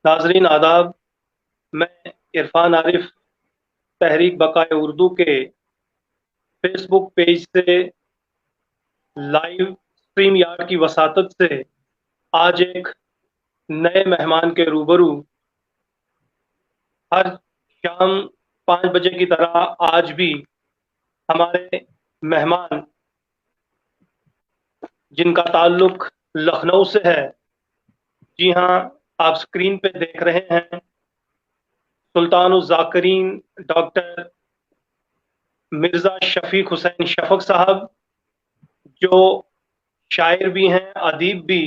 ناظرین آداب، میں عرفان عارف تحریک بقائے اردو کے فیس بک پیج سے لائیو اسٹریم یارڈ کی وساطت سے آج ایک نئے مہمان کے روبرو ہر شام 5 بجے کی طرح آج بھی ہمارے مہمان جن کا تعلق لکھنؤ سے ہے، جی ہاں، آپ اسکرین پہ دیکھ رہے ہیں سلطان الذاکرین ڈاکٹر مرزا شفیق حسین شفق صاحب، جو شاعر بھی ہیں، ادیب بھی،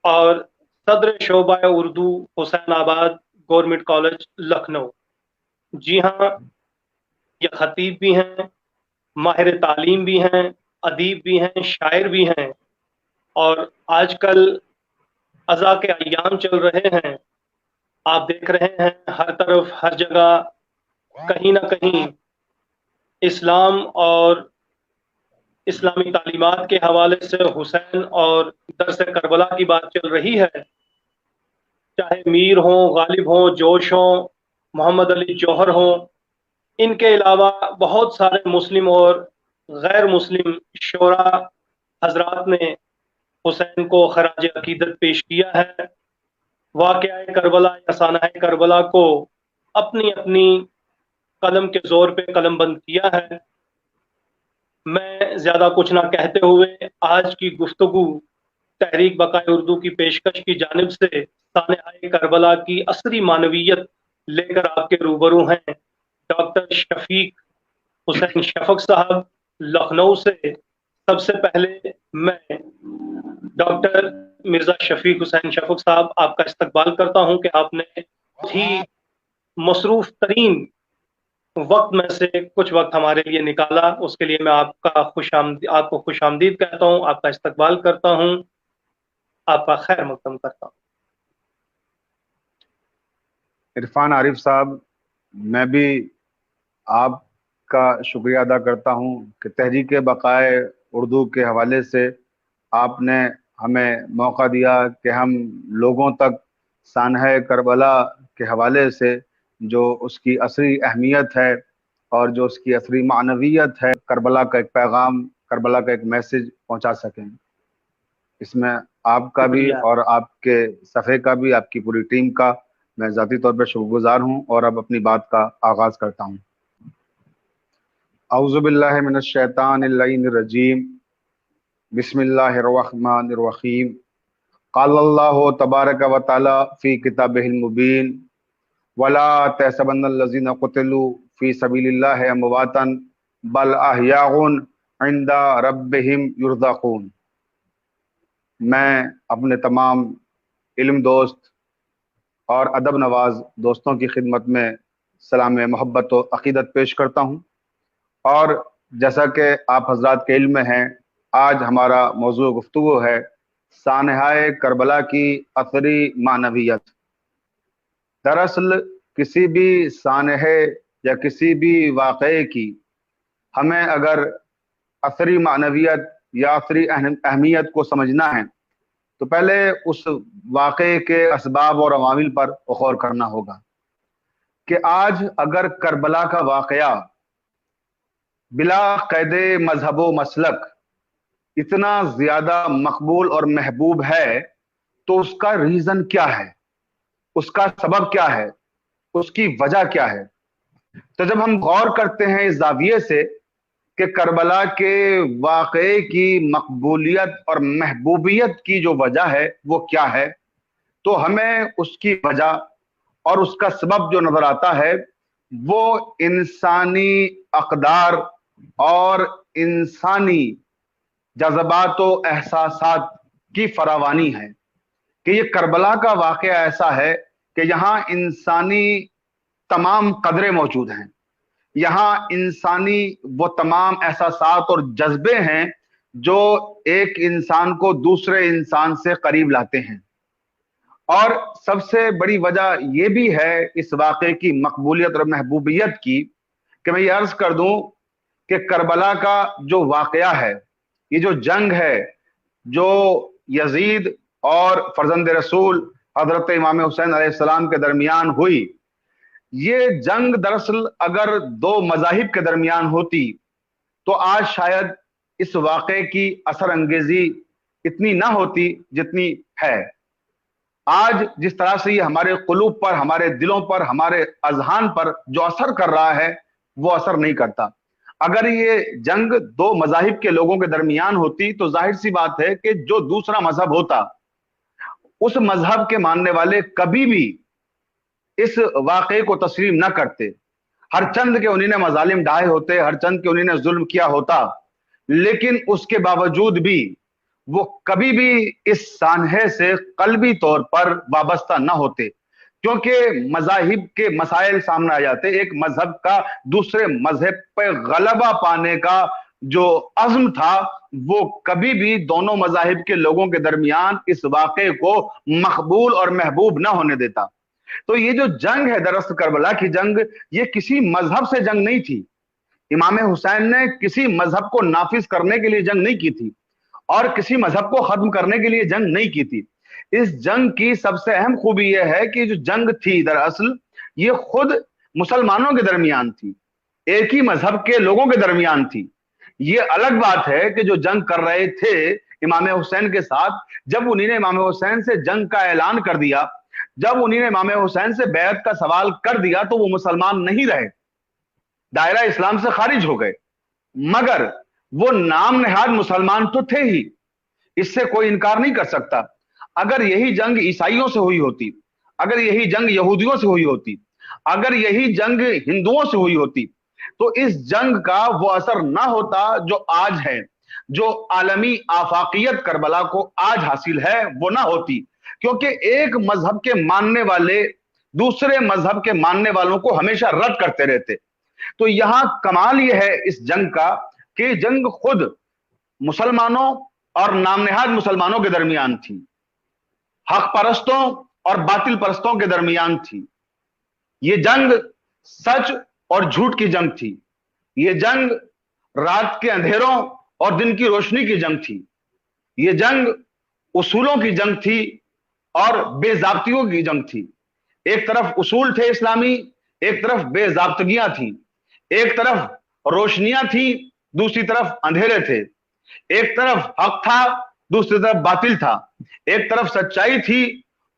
اور صدر شعبہ اردو حسین آباد گورنمنٹ کالج لکھنؤ۔ جی ہاں، یہ خطیب بھی ہیں، ماہر تعلیم بھی ہیں، ادیب بھی ہیں، شاعر بھی ہیں، اور آج کل عزا کے ایام چل رہے ہیں، آپ دیکھ رہے ہیں ہر طرف ہر جگہ کہیں نہ کہیں اسلام اور اسلامی تعلیمات کے حوالے سے حسین اور درس کربلا کی بات چل رہی ہے۔ چاہے میر ہوں، غالب ہوں، جوش ہوں، محمد علی جوہر ہوں، ان کے علاوہ بہت سارے مسلم اور غیر مسلم شعراء حضرات نے حسین کو خراج عقیدت پیش کیا ہے۔ واقعہ کربلا یا سانحہ کربلا کو اپنی اپنی قلم کے زور پہ قلم بند کیا ہے۔ میں زیادہ کچھ نہ کہتے ہوئے آج کی گفتگو تحریک بقائے اردو کی پیشکش کی جانب سے سانحہ کربلا کی عصری معنویت لے کر آپ کے روبرو ہیں ڈاکٹر شفیق حسین شفق صاحب لکھنؤ سے۔ سب سے پہلے میں ڈاکٹر مرزا شفیق حسین شفق صاحب آپ کا استقبال کرتا ہوں کہ آپ نے بہت ہی مصروف ترین وقت میں سے کچھ وقت ہمارے لیے نکالا، اس کے لیے میں آپ کو خوش آمدید کہتا ہوں، آپ کا استقبال کرتا ہوں، آپ کا خیر مقدم کرتا ہوں۔ عرفان عارف صاحب، میں بھی آپ کا شکریہ ادا کرتا ہوں کہ تحریک بقائے اردو کے حوالے سے آپ نے ہمیں موقع دیا کہ ہم لوگوں تک سانحہ کربلا کے حوالے سے جو اس کی عصری اہمیت ہے اور جو اس کی عصری معنویت ہے، کربلا کا ایک پیغام، کربلا کا ایک میسج پہنچا سکیں۔ اس میں آپ کا بھی اور آپ کے صفحے کا بھی، آپ کی پوری ٹیم کا میں ذاتی طور پر شکر گزار ہوں، اور اب اپنی بات کا آغاز کرتا ہوں۔ اعوذ باللہ من الشیطان اللعین الرجیم، بسم اللہ الرحمن الرحیم۔ قال اللہ تبارک و تعالی فی کتابہ المبین، ولا تحسبن الذین قتلوا فی سبیل اللہ امواتا بل احیاء عند ربہم یرزقون۔ میں اپنے تمام علم دوست اور ادب نواز دوستوں کی خدمت میں سلام محبت و عقیدت پیش کرتا ہوں، اور جیسا کہ آپ حضرات کے علم میں ہیں، آج ہمارا موضوع گفتگو ہے سانحہ کربلا کی عصری معنویت۔ دراصل کسی بھی سانحے یا کسی بھی واقعے کی ہمیں اگر عصری معنویت یا عصری اہمیت کو سمجھنا ہے تو پہلے اس واقعے کے اسباب اور عوامل پر غور کرنا ہوگا کہ آج اگر کربلا کا واقعہ بلا قید مذہب و مسلک اتنا زیادہ مقبول اور محبوب ہے تو اس کا ریزن کیا ہے، اس کا سبب کیا ہے، اس کی وجہ کیا ہے۔ تو جب ہم غور کرتے ہیں اس زاویے سے کہ کربلا کے واقعے کی مقبولیت اور محبوبیت کی جو وجہ ہے وہ کیا ہے، تو ہمیں اس کی وجہ اور اس کا سبب جو نظر آتا ہے وہ انسانی اقدار اور انسانی جذبات و احساسات کی فراوانی ہے۔ کہ یہ کربلا کا واقعہ ایسا ہے کہ یہاں انسانی تمام قدریں موجود ہیں، یہاں انسانی وہ تمام احساسات اور جذبے ہیں جو ایک انسان کو دوسرے انسان سے قریب لاتے ہیں۔ اور سب سے بڑی وجہ یہ بھی ہے اس واقعے کی مقبولیت اور محبوبیت کی کہ میں یہ عرض کر دوں کہ کربلا کا جو واقعہ ہے، یہ جو جنگ ہے جو یزید اور فرزند رسول حضرت امام حسین علیہ السلام کے درمیان ہوئی، یہ جنگ دراصل اگر دو مذاہب کے درمیان ہوتی تو آج شاید اس واقعے کی اثر انگیزی اتنی نہ ہوتی جتنی ہے۔ آج جس طرح سے یہ ہمارے قلوب پر، ہمارے دلوں پر، ہمارے اذہان پر جو اثر کر رہا ہے وہ اثر نہیں کرتا۔ اگر یہ جنگ دو مذاہب کے لوگوں کے درمیان ہوتی تو ظاہر سی بات ہے کہ جو دوسرا مذہب ہوتا، اس مذہب کے ماننے والے کبھی بھی اس واقعے کو تسلیم نہ کرتے، ہر چند کے انہوں نے مظالم ڈھائے ہوتے، ہر چند کے انہوں نے ظلم کیا ہوتا، لیکن اس کے باوجود بھی وہ کبھی بھی اس سانحے سے قلبی طور پر وابستہ نہ ہوتے، کیونکہ مذاہب کے مسائل سامنے آ جاتے۔ ایک مذہب کا دوسرے مذہب پہ غلبہ پانے کا جو عزم تھا وہ کبھی بھی دونوں مذاہب کے لوگوں کے درمیان اس واقعے کو مقبول اور محبوب نہ ہونے دیتا۔ تو یہ جو جنگ ہے دراصل کربلا کی جنگ، یہ کسی مذہب سے جنگ نہیں تھی۔ امام حسین نے کسی مذہب کو نافذ کرنے کے لیے جنگ نہیں کی تھی اور کسی مذہب کو ختم کرنے کے لیے جنگ نہیں کی تھی۔ اس جنگ کی سب سے اہم خوبی یہ ہے کہ جو جنگ تھی دراصل یہ خود مسلمانوں کے درمیان تھی، ایک ہی مذہب کے لوگوں کے درمیان تھی۔ یہ الگ بات ہے کہ جو جنگ کر رہے تھے امام حسین کے ساتھ، جب انہوں نے امام حسین سے جنگ کا اعلان کر دیا، جب انہوں نے امام حسین سے بیعت کا سوال کر دیا تو وہ مسلمان نہیں رہے، دائرہ اسلام سے خارج ہو گئے، مگر وہ نام نہاد مسلمان تو تھے ہی، اس سے کوئی انکار نہیں کر سکتا۔ اگر یہی جنگ عیسائیوں سے ہوئی ہوتی، اگر یہی جنگ یہودیوں سے ہوئی ہوتی، اگر یہی جنگ ہندوؤں سے ہوئی ہوتی تو اس جنگ کا وہ اثر نہ ہوتا جو آج ہے، جو عالمی آفاقیت کربلا کو آج حاصل ہے وہ نہ ہوتی، کیونکہ ایک مذہب کے ماننے والے دوسرے مذہب کے ماننے والوں کو ہمیشہ رد کرتے رہتے۔ تو یہاں کمال یہ ہے اس جنگ کا کہ جنگ خود مسلمانوں اور نام نہاد مسلمانوں کے درمیان تھی، حق پرستوں اور باطل پرستوں کے درمیان تھی۔ یہ جنگ سچ اور جھوٹ کی جنگ تھی، یہ جنگ رات کے اندھیروں اور دن کی روشنی کی جنگ تھی، یہ جنگ اصولوں کی جنگ تھی اور بے ضابطگیوں کی جنگ تھی۔ ایک طرف اصول تھے اسلامی، ایک طرف بے ضابطگیاں تھیں، ایک طرف روشنیاں تھیں، دوسری طرف اندھیرے تھے، ایک طرف حق تھا، دوسری طرف باطل تھا، ایک طرف سچائی تھی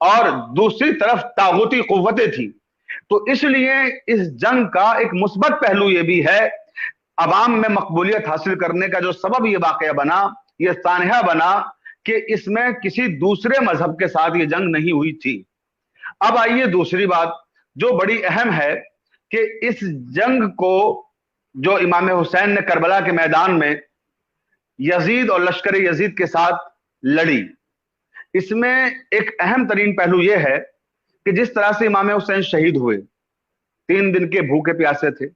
اور دوسری طرف طاغوتی قوتیں تھیں۔ تو اس لیے اس جنگ کا ایک مثبت پہلو یہ بھی ہے، عوام میں مقبولیت حاصل کرنے کا جو سبب یہ واقعہ بنا، یہ سانحہ بنا کہ اس میں کسی دوسرے مذہب کے ساتھ یہ جنگ نہیں ہوئی تھی۔ اب آئیے دوسری بات جو بڑی اہم ہے کہ اس جنگ کو جو امام حسین نے کربلا کے میدان میں یزید اور لشکر یزید کے ساتھ لڑی، اس میں ایک اہم ترین پہلو یہ ہے کہ جس طرح سے امام حسین شہید ہوئے، 3 دن کے بھوکے پیاسے تھے،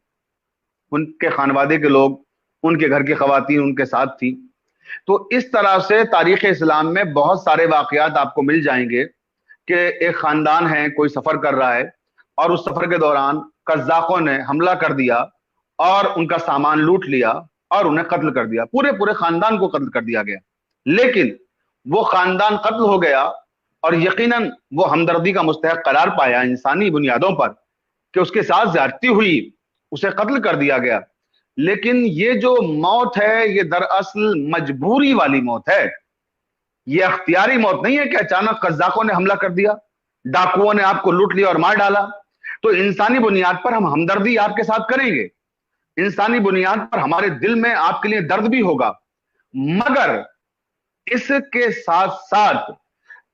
ان کے خانوادے کے لوگ، ان کے گھر کی خواتین ان کے ساتھ تھی۔ تو اس طرح سے تاریخ اسلام میں بہت سارے واقعات آپ کو مل جائیں گے کہ ایک خاندان ہے، کوئی سفر کر رہا ہے اور اس سفر کے دوران قزاقوں نے حملہ کر دیا اور ان کا سامان لوٹ لیا اور انہیں قتل کر دیا، پورے خاندان کو قتل کر دیا گیا۔ لیکن وہ خاندان قتل ہو گیا اور یقیناً وہ ہمدردی کا مستحق قرار پایا انسانی بنیادوں پر کہ اس کے ساتھ زیادتی ہوئی، اسے قتل کر دیا گیا۔ لیکن یہ جو موت ہے یہ دراصل مجبوری والی موت ہے، یہ اختیاری موت نہیں ہے کہ اچانک قزاقوں نے حملہ کر دیا، ڈاکوؤں نے آپ کو لوٹ لیا اور مار ڈالا۔ تو انسانی بنیاد پر ہم ہمدردی آپ کے ساتھ کریں گے، انسانی بنیاد پر ہمارے دل میں آپ کے لیے درد بھی ہوگا، مگر اس کے ساتھ ساتھ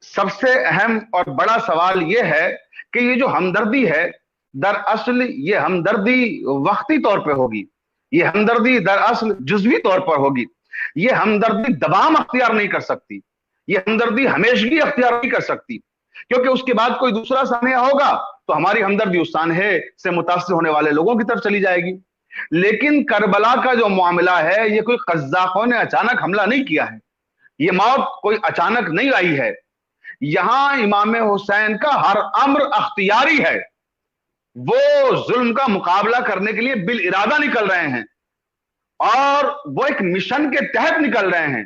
سب سے اہم اور بڑا سوال یہ ہے کہ یہ جو ہمدردی ہے دراصل یہ ہمدردی وقتی طور پہ ہوگی، یہ ہمدردی دراصل جزوی طور پر ہوگی، یہ ہمدردی دوام اختیار نہیں کر سکتی، یہ ہمدردی ہمیشگی اختیار نہیں کر سکتی، کیونکہ اس کے بعد کوئی دوسرا سانحہ ہوگا تو ہماری ہمدردی اس سانحے سے متاثر ہونے والے لوگوں کی طرف چلی جائے گی۔ لیکن کربلا کا جو معاملہ ہے یہ کوئی قزاقوں نے اچانک حملہ نہیں کیا ہے، یہ موت کوئی اچانک نہیں آئی ہے، یہاں امام حسین کا ہر امر اختیاری ہے، وہ ظلم کا مقابلہ کرنے کے لیے بالارادہ نکل رہے ہیں اور وہ ایک مشن کے تحت نکل رہے ہیں،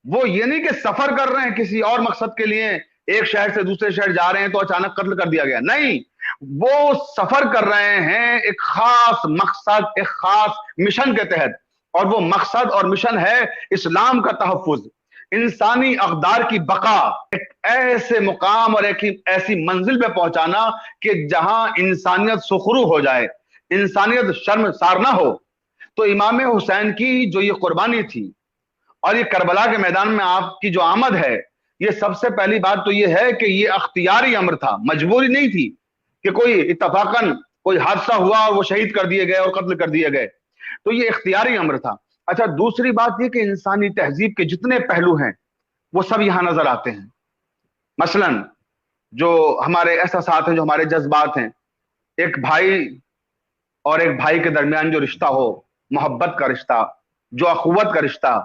وہ یہ نہیں کہ سفر کر رہے ہیں کسی اور مقصد کے لیے एक शहर से दूसरे शहर जा रहे हैं तो अचानक कत्ल कर दिया गया, नहीं, वो सफर कर रहे हैं एक खास मकसद, एक खास मिशन के तहत, और वो मकसद और मिशन है इस्लाम का तहफ्फुज, इंसानी अक़दार की बका, एक ऐसे मुकाम और एक ऐसी मंजिल पे पहुंचाना कि जहां इंसानियत सुखरू हो जाए, इंसानियत शर्मसार ना हो। तो इमाम हुसैन की जो ये कुर्बानी थी और ये करबला के मैदान में आपकी जो आमद है, ये सबसे पहली बात तो ये है कि ये अख्तियारी अमर था, मजबूरी नहीं थी कि कोई इत्तफाकन कोई हादसा हुआ और वो शहीद कर दिए गए और कत्ल कर दिए गए, तो ये इख्तियारी अमर था। अच्छा, दूसरी बात ये कि इंसानी तहजीब के जितने पहलू हैं वो सब यहां नजर आते हैं। मसलन जो हमारे एहसासात हैं, जो हमारे जज्बात हैं, एक भाई और एक भाई के दरमियान जो रिश्ता हो, मोहब्बत का रिश्ता, जो अखुवत का रिश्ता,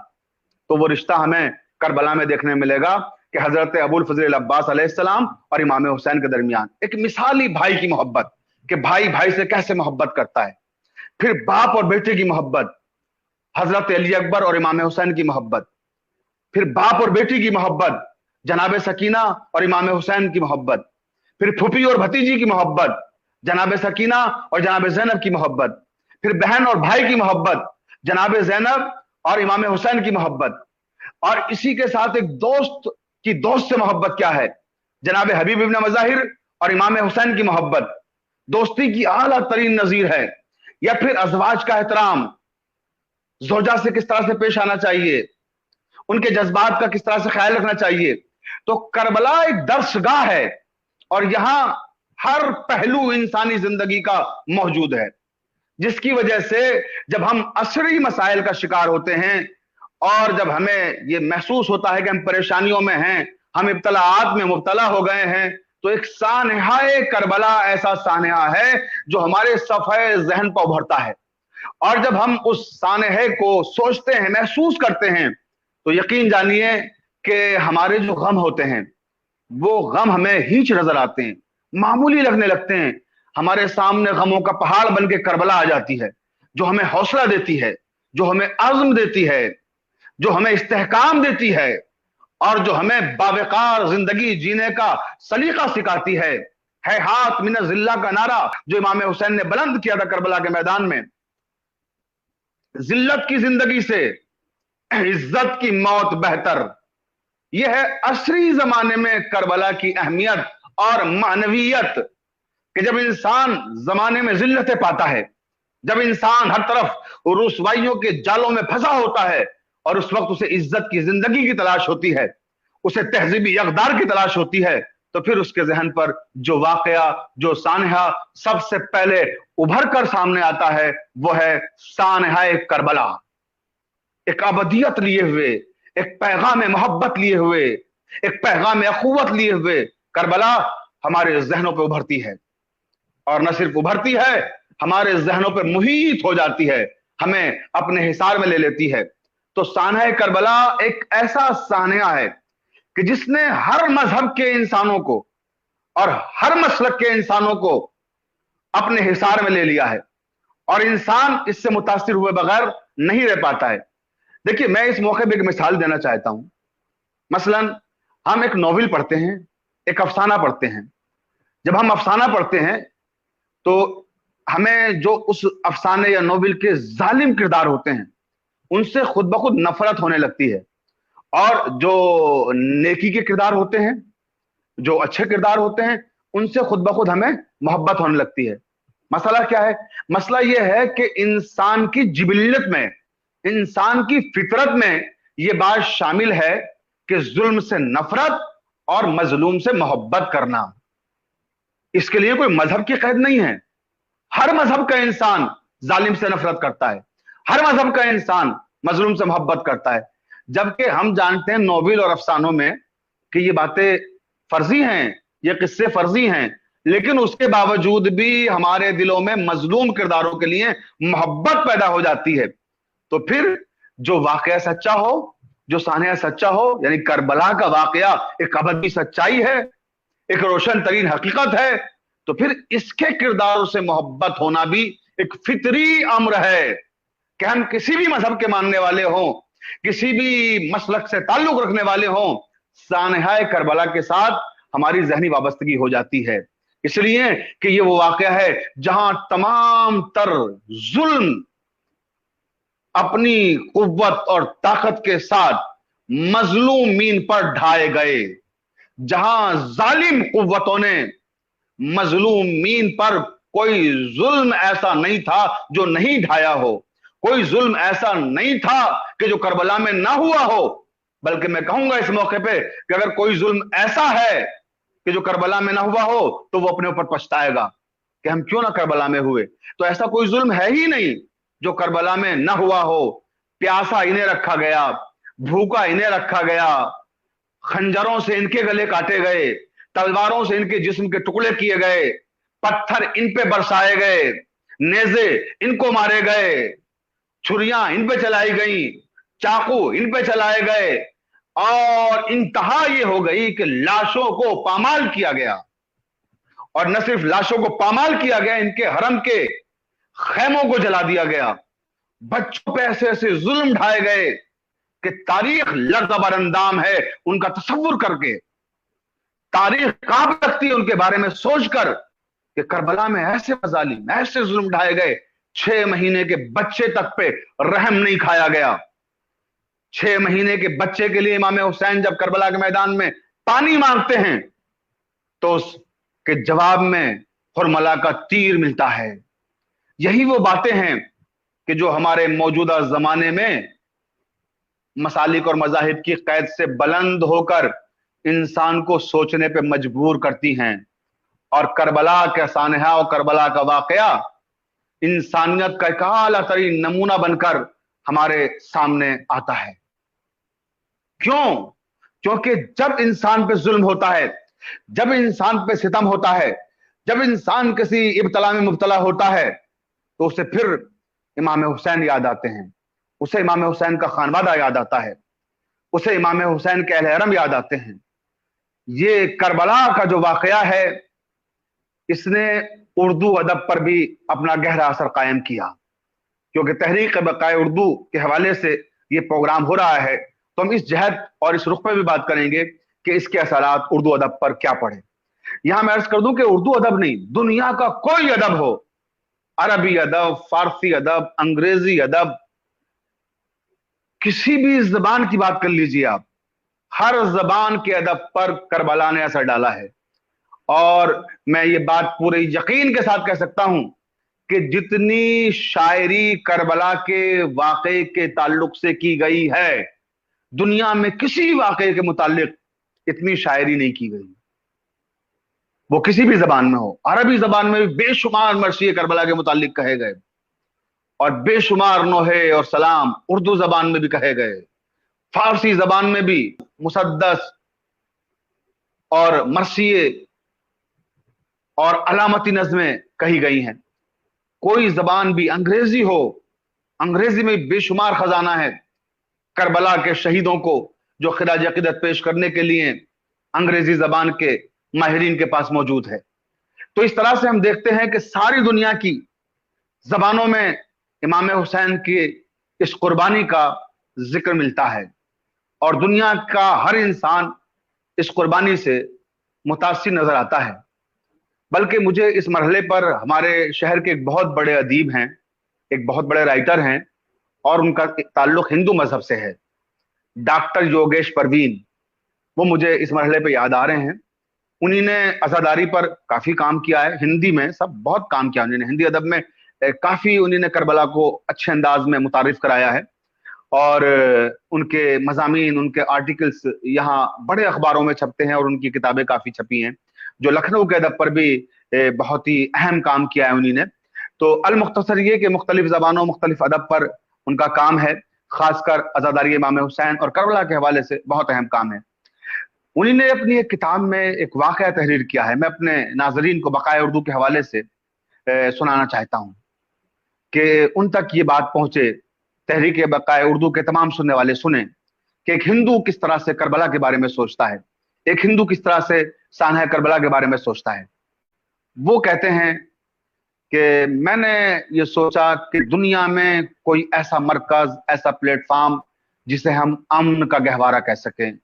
तो वो रिश्ता हमें करबला में देखने मिलेगा कि हजरत अबुल फजल अब्बास अलैहिस्सलाम और इमाम हुसैन के दरमियान एक मिसाली भाई की मोहब्बत, कि भाई भाई से कैसे मोहब्बत करता है। फिर बाप और बेटे की मोहब्बत, हजरत अली अकबर और इमाम हुसैन की मोहब्बत। फिर बाप और बेटी की मोहब्बत, जनाब सकीना और इमाम हुसैन की मोहब्बत। फिर फूफी और भतीजी की मोहब्बत, जनाब सकीना और जनाब ज़ैनब की मोहब्बत। फिर बहन और भाई की मोहब्बत, जनाब ज़ैनब और इमाम हुसैन की मोहब्बत। और इसी के साथ एक दोस्त की दोस्त से मोहब्बत क्या है, जनाब हबीब इब्न मज़ाहिर और इमाम हुसैन की मोहब्बत, दोस्ती की आला तरीन नजीर है। या फिर अज़वाज का एहतराम, ज़ौजा से किस तरह से पेश आना चाहिए, उनके जज्बात का किस तरह से ख्याल रखना चाहिए। तो करबला एक दर्सगाह है और यहां हर पहलू इंसानी जिंदगी का मौजूद है, जिसकी वजह से जब हम असरी मसाइल का शिकार होते हैं और जब हमें यह महसूस होता है कि हम परेशानियों में हैं, हम इब्तलाआत में मुब्तला हो गए हैं, तो एक सानहाए करबला ऐसा सानहा है जो हमारे सफ़े ज़हन पर उभरता है। और जब हम उस सानहे को सोचते हैं, महसूस करते हैं, तो यकीन जानिए कि हमारे जो गम होते हैं वो गम हमें हींच नजर आते हैं, मामूली लगने लगते हैं। हमारे सामने गमों का पहाड़ बन के करबला आ जाती है, जो हमें हौसला देती है, जो हमें अज़्म देती है, जो हमें इस्तेहकाम देती है और जो हमें बावकार जिंदगी जीने का सलीका सिखाती है हाथ मिन जिल्ला का नारा जो इमाम हुसैन ने बुलंद किया था करबला के मैदान में, जिल्लत की जिंदगी से इज्जत की मौत बेहतर। यह है असरी जमाने में करबला की अहमियत और मानवियत, कि जब इंसान जमाने में जिल्लतें पाता है, जब इंसान हर तरफ रुसवाइयों के जालों में फंसा होता है और उस वक्त उसे इज्जत की जिंदगी की तलाश होती है, उसे तहजीबी अक़दार की तलाश होती है, तो फिर उसके जहन पर जो वाकया, जो सानहा सबसे पहले उभर कर सामने आता है वो है सानहाए करबला। एक अबदियत लिए हुए, एक पैगाम मोहब्बत लिए हुए, एक पैगाम अखुवत लिए हुए करबला हमारे जहनों पर उभरती है, और न सिर्फ उभरती है, हमारे जहनों पर मुहीत हो जाती है, हमें अपने हिसार में ले लेती है। तो सानहा करबला एक ऐसा सानहा है कि जिसने हर मजहब के इंसानों को और हर मसलक के इंसानों को अपने हिसार में ले लिया है, और इंसान इससे मुतासिर हुए बगैर नहीं रह पाता है। देखिए, मैं इस मौके पर एक मिसाल देना चाहता हूं। मसलन हम एक नॉवेल पढ़ते हैं, एक अफसाना पढ़ते हैं। जब हम अफसाना पढ़ते हैं तो हमें जो उस अफसाने या नॉवेल के जालिम किरदार होते हैं उनसे खुद ब खुद नफरत होने लगती है, और जो नेकी के किरदार होते हैं, जो अच्छे किरदार होते हैं, उनसे खुद ब खुद हमें मोहब्बत होने लगती है। मसला क्या है? मसला यह है कि इंसान की जिबिल्लत में, इंसान की फितरत में यह बात शामिल है कि जुल्म से नफरत और मजलूम से मोहब्बत करना। इसके लिए कोई मजहब की कैद नहीं है। हर मजहब का इंसान जालिम से नफरत करता है, हर मजहब का इंसान मजलूम से मोहब्बत करता है। जबकि हम जानते हैं नॉवेल और अफसानों में कि ये बातें फर्जी हैं, ये किस्से फर्जी हैं, लेकिन उसके बावजूद भी हमारे दिलों में मजलूम किरदारों के लिए मोहब्बत पैदा हो जाती है। तो फिर जो वाकया सच्चा हो, जो सानहा सच्चा हो, यानी करबला का वाकया एक अबदी सच्चाई है, एक रोशन तरीन हकीकत है, तो फिर इसके किरदारों से मोहब्बत होना भी एक फितरी अम्र है। कि हम किसी भी मजहब के मानने वाले हों, किसी भी मसलक से ताल्लुक रखने वाले हों, सानहा करबला के साथ हमारी जहनी वाबस्तगी हो जाती है, इसलिए कि ये वो वाकया है जहां तमाम तर जुल्म अपनी कुव्वत और ताकत के साथ मजलूमीन पर ढाए गए, जहां जालिम कुव्वतों ने मजलूमीन पर कोई जुल्म ऐसा नहीं था जो नहीं ढाया हो, कोई जुल्म ऐसा नहीं था कि जो करबला में ना हुआ हो, बल्कि मैं कहूंगा इस मौके पे कि अगर कोई जुल्म ऐसा है कि जो करबला में ना हुआ हो तो वो अपने ऊपर पछताएगा कि हम क्यों ना करबला में हुए। तो ऐसा कोई जुल्म है ही नहीं जो करबला में ना हुआ हो। प्यासा इन्हें रखा गया, भूखा इन्हें रखा गया, खंजरों से इनके गले काटे गए, तलवारों से इनके जिस्म के टुकड़े किए गए, पत्थर इन पे बरसाए गए, नेजे इनको मारे गए, छुरियां इन पे चलाई गई, चाकू इन पे चलाए गए, और इंतहा ये हो गई कि लाशों को पामाल किया गया। और न सिर्फ लाशों को पामाल किया गया, इनके हरम के खैमों को जला दिया गया, बच्चों पे ऐसे ऐसे जुल्म ढाए गए कि तारीख लर्ज़बर अंदाम है उनका तसव्वुर करके। तारीख कांप लगती है उनके बारे में सोचकर कि करबला में ऐसे मजालिम, ऐसे जुल्म ढाए गए, 6 महीने के बच्चे तक पे रहम नहीं खाया गया। 6 महीने के बच्चे के लिए इमाम हुसैन जब करबला के मैदान में पानी मांगते हैं तो उसके जवाब में हुरमला का तीर मिलता है। यही वो बातें हैं कि जो हमारे मौजूदा जमाने में मसालिक और मजाहिब की कैद से बुलंद होकर इंसान को सोचने पे मजबूर करती हैं। और करबला का सानहा और करबला का वाकया इंसानियत का एक आला तरीन नमूना बनकर हमारे सामने आता है। क्यों? क्योंकि जब इंसान पे जुल्म होता है, जब इंसान पे सितम होता है, जब इंसान किसी इब्तला में मुब्तला होता है तो उसे फिर इमाम हुसैन याद आते हैं, उसे इमाम हुसैन का खानवादा याद आता है, उसे इमाम हुसैन के अहले हरम याद आते हैं। ये करबला का जो वाकया है इसने उर्दू अदब पर भी अपना गहरा असर कायम किया, क्योंकि तहरीक बकाए उर्दू के हवाले से ये प्रोग्राम हो रहा है तो हम इस जहत और इस रुख पे भी बात करेंगे कि इसके असरात उर्दू अदब पर क्या पड़े। यहां मैं अर्ज कर दूं कि उर्दू अदब नहीं, दुनिया का कोई अदब हो, अरबी अदब, फारसी अदब, अंग्रेजी अदब, किसी भी जबान की बात कर लीजिए आप, हर जबान के अदब पर करबला ने असर डाला है। और मैं ये बात पूरे यकीन के साथ कह सकता हूं कि जितनी शायरी करबला के वाकये के ताल्लुक से की गई है, दुनिया में किसी वाकये के मुतालिक इतनी शायरी नहीं की गई, वो किसी भी जबान में हो। अरबी जबान में भी बेशुमार मर्सिये करबला के मुतालिक कहे गए और बेशुमार नोहे और सलाम उर्दू जबान में भी कहे गए, फारसी जबान में भी मुसद्दस और मर्सिये और अलामती नज़में कही गई हैं। कोई जबान भी, अंग्रेजी हो, अंग्रेजी में बेशुमार खजाना है करबला के शहीदों को जो खिराज अकीदत पेश करने के लिए अंग्रेजी जबान के माहिरीन के पास मौजूद है। तो इस तरह से हम देखते हैं कि सारी दुनिया की जबानों में इमाम हुसैन की इस कुर्बानी का जिक्र मिलता है और दुनिया का हर इंसान इस कुर्बानी से मुतासिर नजर आता है। बल्कि मुझे इस मरहले पर हमारे शहर के एक बहुत बड़े अदीब हैं, एक बहुत बड़े राइटर हैं और उनका ताल्लुक हिंदू मजहब से है, डॉक्टर योगेश परवीन, वो मुझे इस मरहले पे याद आ रहे हैं। उन्हीं ने अज़ादारी पर काफी काम किया है, हिंदी में सब बहुत काम किया उन्होंने, हिंदी अदब में काफी उन्होंने करबला को अच्छे अंदाज में मुतारिफ कराया है और उनके मज़ामीन, उनके आर्टिकल्स यहाँ बड़े अखबारों में छपते हैं और उनकी किताबें काफी छपी हैं। जो लखनऊ के अदब पर भी बहुत ही अहम काम किया है उन्हीं ने। तो अल मुख्तसर ये कि मुख्तलिफ जबानों, मुख्तलिफ अदब पर उनका काम है, खासकर अज़ादारी इमाम हुसैन और करबला के हवाले से बहुत अहम काम है। उन्हीं ने अपनी एक किताब में एक वाक़या तहरीर किया है, मैं अपने नाजरीन को बकाए उर्दू के हवाले से सुनाना चाहता हूँ कि उन तक ये बात पहुंचे, तहरीक बकाए उर्दू के तमाम सुनने वाले सुने कि एक हिंदू किस तरह से करबला के बारे में सोचता है, एक हिंदू किस तरह से सानहा करबला के बारे में सोचता है। वो कहते हैं कि मैंने ये सोचा कि दुनिया में कोई ऐसा मरकज, ऐसा प्लेटफॉर्म जिसे हम अमन का गहवारा कह सकें,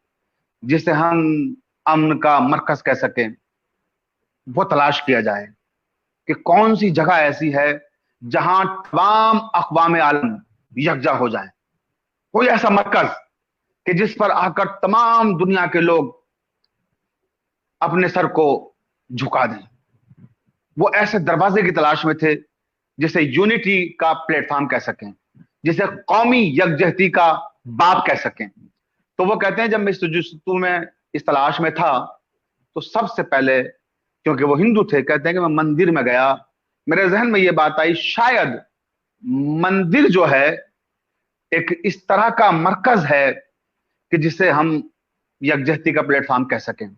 जिसे हम अमन का मरकज कह सकें, वो तलाश किया जाए कि कौन सी जगह ऐसी है जहां तमाम अक़वाम आलम यकजा हो जाएं, कोई ऐसा मरकज कि जिस पर आकर तमाम दुनिया के लोग अपने सर को झुका दें। वो ऐसे दरवाजे की तलाश में थे जिसे यूनिटी का प्लेटफॉर्म कह सकें, जिसे कौमी यकजहती का बाप कह सकें। तो वो कहते हैं जब मैं इस जुस्तजू में, इस तलाश में था, तो सबसे पहले, क्योंकि वो हिंदू थे, कहते हैं कि मैं मंदिर में गया, मेरे जहन में ये बात आई शायद मंदिर जो है एक इस तरह का मरकज है कि जिसे हम यकजहती का प्लेटफॉर्म कह सकें।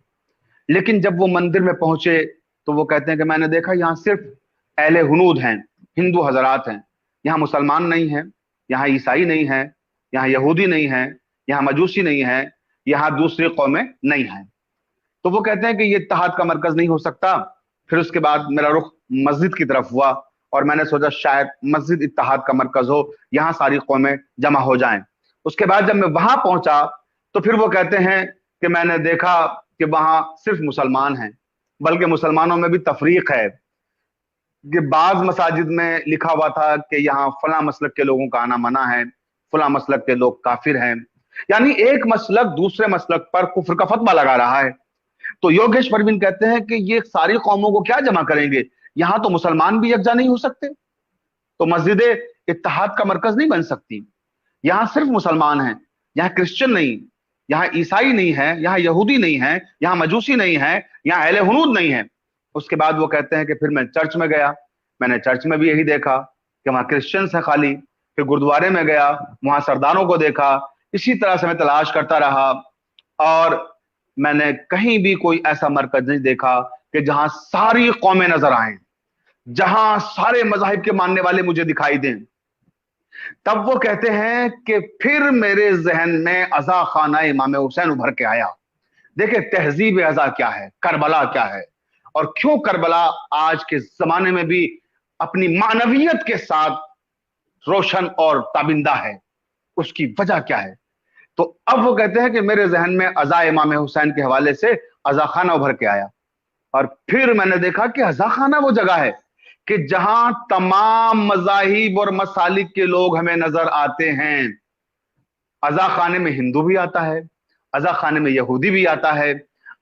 लेकिन जब वो मंदिर में पहुंचे तो वो कहते हैं कि मैंने देखा यहां सिर्फ अहले हुनूद हैं, हिंदू हजरात हैं, यहां मुसलमान नहीं हैं, यहां ईसाई नहीं है, यहां यहूदी नहीं है, यहां मजूसी नहीं है, यहां दूसरी कौमें नहीं हैं। तो वो कहते हैं कि ये इत्तेहाद का मरकज नहीं हो सकता। फिर उसके बाद मेरा रुख मस्जिद की तरफ हुआ और मैंने सोचा शायद मस्जिद इत्तेहाद का मरकज हो, यहां सारी कौमें जमा हो जाएं। उसके बाद जब मैं वहां पहुंचा तो फिर वो कहते हैं कि मैंने देखा कि वहां सिर्फ मुसलमान हैं, बल्कि मुसलमानों में भी तफरीक है कि बाज मसाजिद में लिखा हुआ था कि यहाँ फला मसलक के लोगों का आना मना है, फला मसलक के लोग काफिर हैं। यानी एक मसलक दूसरे मसलक पर कुफ्र का फतवा लगा रहा है। तो योगेश परवीन कहते हैं कि ये सारी कौमों को क्या जमा करेंगे, यहां तो मुसलमान भी यकजा नहीं हो सकते, तो मस्जिद इत्तेहाद का मरकज नहीं बन सकती। यहां सिर्फ मुसलमान हैं, यहां क्रिश्चियन नहीं, यहां ईसाई नहीं है, यहां यहूदी नहीं है, यहां मजूसी नहीं है, यहां अहले हुनूद नहीं है। उसके बाद वो कहते हैं कि फिर मैं चर्च में गया, मैंने चर्च में भी यही देखा कि वहां क्रिश्चियंस है खाली। फिर गुरुद्वारे में गया, वहां सरदारों को देखा। इसी तरह से मैं तलाश करता रहा और मैंने कहीं भी कोई ऐसा मरकज नहीं देखा कि जहां सारी कौमें नजर आए, जहां सारे मजाहिब के मानने वाले मुझे दिखाई दें। तब वो कहते हैं कि फिर मेरे जहन में अजा खाना इमाम हुसैन उभर के आया। देखिए तहजीब अजा क्या है, करबला क्या है, और क्यों करबला आज के जमाने में भी अपनी मानवियत के साथ रोशन और ताबिंदा है, उसकी वजह क्या है। तो अब वो कहते हैं कि मेरे जहन में अजा इमाम हुसैन के हवाले से अजा खाना उभर के आया, और फिर मैंने देखा कि अजा खाना वो जगह है कि जहां तमाम मजाहिब और मसालिक के लोग हमें नजर आते हैं। अजा खाने में हिंदू भी आता है, अजा खाने में यहूदी भी आता है,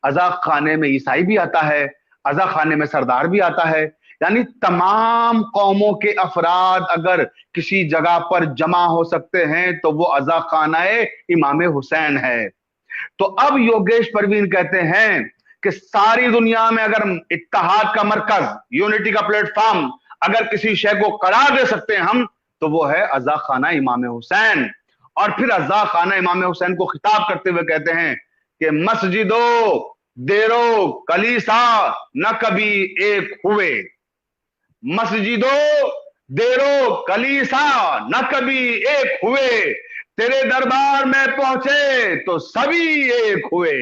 अजा खाने में ईसाई भी आता है, अजा खाने में सरदार भी आता है। यानी तमाम कौमों के अफराद अगर किसी जगह पर जमा हो सकते हैं तो वो अजा खाना इमाम हुसैन है। तो अब योगेश परवीन कहते हैं कि सारी दुनिया में अगर इत्तेहाद का मरकज, यूनिटी का प्लेटफॉर्म अगर किसी शय को करार दे सकते हैं हम, तो वो है अजा खाना इमाम हुसैन। और फिर अजा खाना इमाम हुसैन को खिताब करते हुए कहते हैं कि मस्जिदो देरो कलीसा न कभी एक हुए, मस्जिदो देरो कलीसा न कभी एक हुए, तेरे दरबार में पहुंचे तो सभी एक हुए।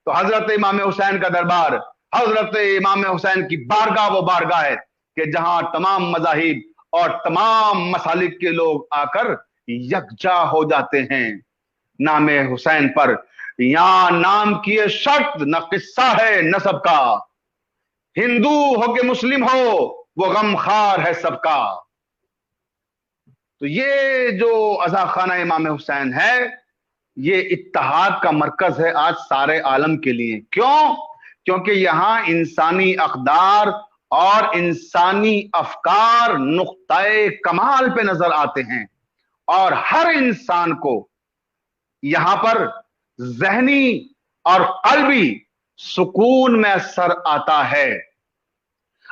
तो हजरत इमाम हुसैन का दरबार, हजरत इमाम हुसैन की बारगाह वो बारगाह है कि जहां तमाम मजाहिब और तमाम मसालिक के लोग आकर यकजा हो जाते हैं नाम हुसैन पर। यहां नाम की ये शर्त न किस्सा है नसब का, हिंदू हो के मुस्लिम हो वो गमखार है सबका। तो ये जो अजा खाना इमाम हुसैन है ये इत्तेहाद का मरकज है आज सारे आलम के लिए। क्यों? क्योंकि यहां इंसानी अक़दार और इंसानी अफकार नुक्ताए कमाल पे नजर आते हैं और हर इंसान को यहां पर ज़हनी और क़ल्बी सुकून मैसर आता है।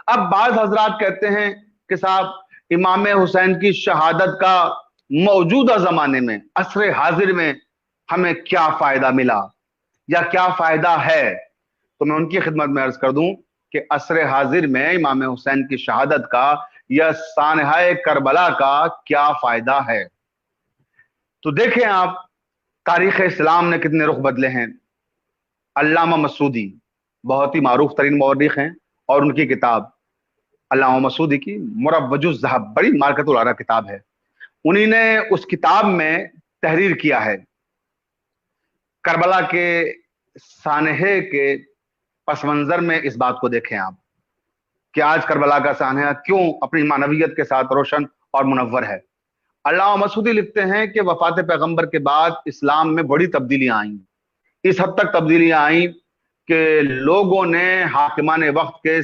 अब बाज़ हज़रात कहते हैं कि साहब इमाम हुसैन की शहादत का मौजूदा जमाने में, असरे हाजिर में हमें क्या फायदा मिला या क्या फायदा है। तो मैं उनकी खिदमत में अर्ज कर दूं कि असरे हाजिर में इमाम हुसैन की शहादत का या सानहाए करबला का क्या फायदा है। तो देखें आप, तारीख इस्लाम ने कितने रुख बदले हैं। अल्लामा मसूदी बहुत ही मारूफ तरीन मौर्रिख हैं और उनकी किताब अल्लामा मसूदी की मुरव्वजुज़ ज़हब बड़ी मारकतुल आरा किताब है। उन्हीं ने उस किताब में तहरीर किया है करबला के سانحے کے پس منظر میں اس بات کو دیکھیں آپ کہ آج کربلا کا سانحہ کیوں اپنی معنویت کے ساتھ روشن اور منور ہے۔ علامہ مسعودی لکھتے ہیں کہ وفات پیغمبر کے بعد اسلام میں بڑی تبدیلیاں آئیں، اس حد تک تبدیلیاں آئیں کہ لوگوں نے حاکمان وقت کے،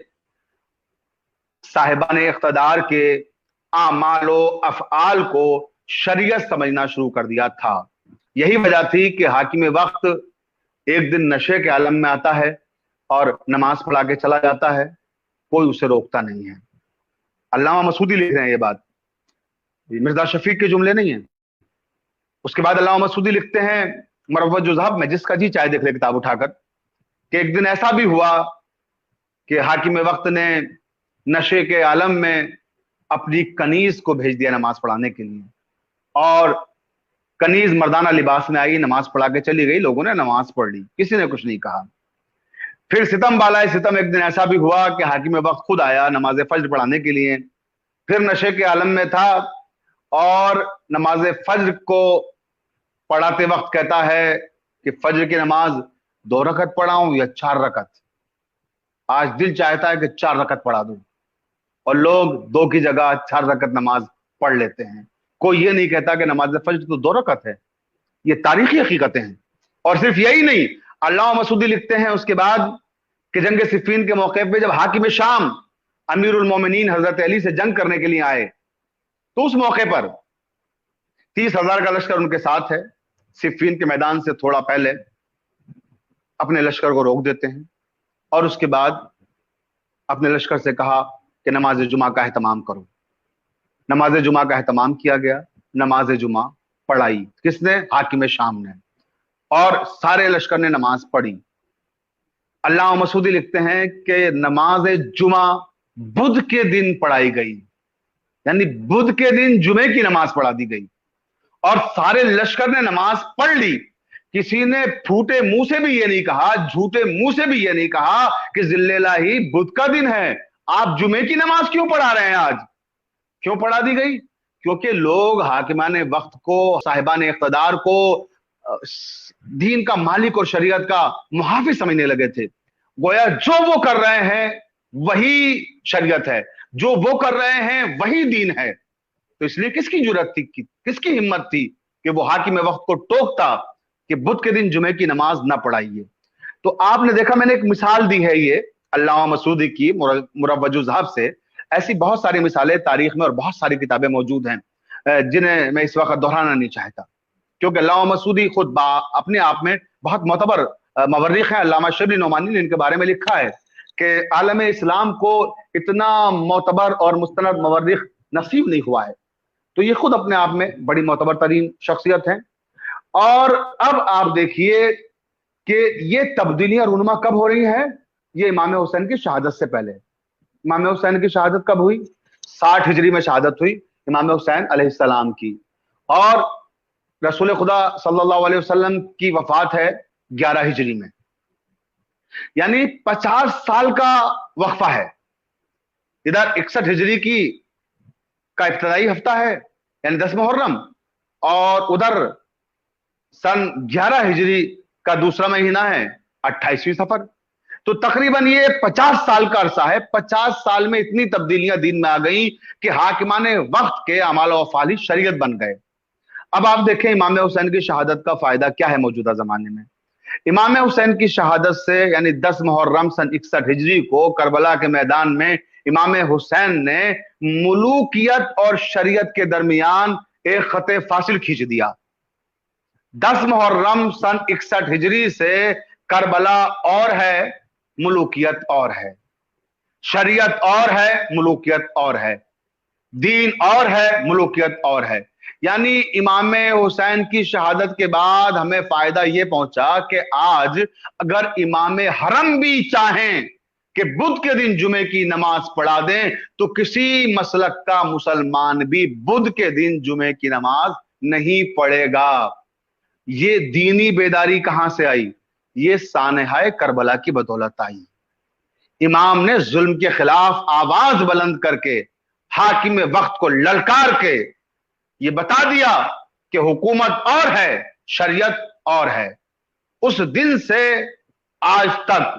صاحبان اقتدار کے اعمال و افعال کو شریعت سمجھنا شروع کر دیا تھا۔ یہی وجہ تھی کہ حاکم وقت ایک دن نشے کے عالم میں آتا ہے اور نماز پڑھا کے چلا جاتا ہے، کوئی اسے روکتا نہیں ہے۔ علامہ مسعودی لکھ رہے ہیں یہ بات، مرزا شفیق کے جملے نہیں ہیں۔ اس کے بعد علامہ مسعودی لکھتے ہیں مروج الذہب میں، جس کا جی چاہے دیکھ لے کتاب اٹھا کر، کہ ایک دن ایسا بھی ہوا کہ حاکم وقت نے نشے کے عالم میں اپنی کنیز کو بھیج دیا نماز پڑھانے کے لیے، اور کنیز مردانہ لباس میں آئی، نماز پڑھا کے چلی گئی، لوگوں نے نماز پڑھ لی، کسی نے کچھ نہیں کہا۔ پھر ستم بالائے ستم، ایک دن ایسا بھی ہوا کہ حاکم وقت خود آیا نماز فجر پڑھانے کے لیے، پھر نشے کے عالم میں تھا اور نماز فجر کو پڑھاتے وقت کہتا ہے کہ فجر کی نماز 2 رکعت پڑھاؤں یا 4 رکعت؟ آج دل چاہتا ہے کہ 4 رکعت پڑھا دوں، اور لوگ 2 کی جگہ 4 رکعت نماز پڑھ لیتے ہیں۔ کوئی یہ نہیں کہتا کہ نماز فجر تو 2 رکعت ہے۔ یہ تاریخی حقیقتیں ہیں۔ اور صرف یہی نہیں، علامہ مسعودی لکھتے ہیں اس کے بعد کہ جنگ صفین کے موقع پہ جب حاکم شام امیر المومنین حضرت علی سے جنگ کرنے کے لیے آئے، تو اس موقع پر 30,000 کا لشکر ان کے ساتھ ہے، صفین کے میدان سے تھوڑا پہلے اپنے لشکر کو روک دیتے ہیں، اور اس کے بعد اپنے لشکر سے کہا کہ نماز جمعہ کا اہتمام کرو۔ نماز جمعہ کا اہتمام کیا گیا، نماز جمعہ پڑھائی، کس نے؟ حاکم شام نے، اور سارے لشکر نے نماز پڑھی۔ علامہ مسعودی لکھتے ہیں کہ نماز جمعہ بدھ کے دن پڑھائی گئی، یعنی بدھ کے دن جمعے کی نماز پڑھا دی گئی، اور سارے لشکر نے نماز پڑھ لی۔ کسی نے پھوٹے منہ سے بھی یہ نہیں کہا، جھوٹے منہ سے بھی یہ نہیں کہا کہ ذل الہی بدھ کا دن ہے، آپ جمعے کی نماز کیوں پڑھا رہے ہیں آج؟ کیوں پڑھا دی گئی؟ کیونکہ لوگ حاکمان وقت کو، صاحبان اقتدار کو دین کا مالک اور شریعت کا محافظ سمجھنے لگے تھے۔ گویا جو وہ کر رہے ہیں وہی شریعت ہے، جو وہ کر رہے ہیں وہی دین ہے۔ تو اس لیے کس کی جرأت تھی، کس کی ہمت تھی کہ وہ حاکم وقت کو ٹوکتا کہ بدھ کے دن جمعے کی نماز نہ پڑھائیے؟ تو آپ نے دیکھا، میں نے ایک مثال دی ہے یہ علامہ مسعودی کی مروج الذہب سے، ایسی بہت ساری مثالیں تاریخ میں اور بہت ساری کتابیں موجود ہیں جنہیں میں اس وقت دہرانا نہیں چاہتا، کیونکہ علامہ مسعودی خود اپنے آپ میں بہت معتبر مورخ ہیں۔ علامہ شبلی نعمانی نے ان کے بارے میں لکھا ہے کہ عالم اسلام کو اتنا معتبر اور مستند مورخ نصیب نہیں ہوا ہے، تو یہ خود اپنے آپ میں بڑی معتبر ترین شخصیت ہیں۔ اور اب آپ دیکھیے کہ یہ تبدیلیاں رونما کب ہو رہی ہیں؟ یہ امام حسین کی شہادت سے پہلے۔ امام حسین کی شہادت کب ہوئی؟ 60 ہجری میں شہادت ہوئی امام حسین علیہ السلام کی، اور رسول خدا صلی اللہ علیہ وسلم کی وفات ہے 11 ہجری میں، یعنی 50 سال کا وقفہ ہے۔ ادھر 61 ہجری کا ابتدائی ہفتہ ہے یعنی 10 محرم، اور ادھر سن 11 ہجری کا دوسرا مہینہ ہے 28ویں صفر۔ تو تقریباً یہ 50 سال کا عرصہ ہے۔ 50 سال میں اتنی تبدیلیاں دین میں آ گئیں کہ حاکمان وقت کے اعمال و افعال شریعت بن گئے۔ اب آپ دیکھیں امام حسین کی شہادت کا فائدہ کیا ہے موجودہ زمانے میں۔ امام حسین کی شہادت سے یعنی 10 محرم سن 61 ہجری کو کربلا کے میدان میں امام حسین نے ملوکیت اور شریعت کے درمیان ایک خط فاصل کھینچ دیا۔ 10 محرم سن 61 ہجری سے کربلا اور ہے، ملوکیت اور ہے، شریعت اور ہے، ملوکیت اور ہے، دین اور ہے، ملوکیت اور ہے۔ یعنی امام حسین کی شہادت کے بعد ہمیں فائدہ یہ پہنچا کہ آج اگر امام حرم بھی چاہیں کہ بدھ کے دن جمعے کی نماز پڑھا دیں تو کسی مسلک کا مسلمان بھی بدھ کے دن جمعے کی نماز نہیں پڑھے گا۔ یہ دینی بیداری کہاں سے آئی؟ یہ سانحہ کربلا کی بدولت آئی۔ امام نے ظلم کے خلاف آواز بلند کر کے، حاکم وقت کو للکار کے یہ بتا دیا کہ حکومت اور ہے، شریعت اور ہے۔ اس دن سے آج تک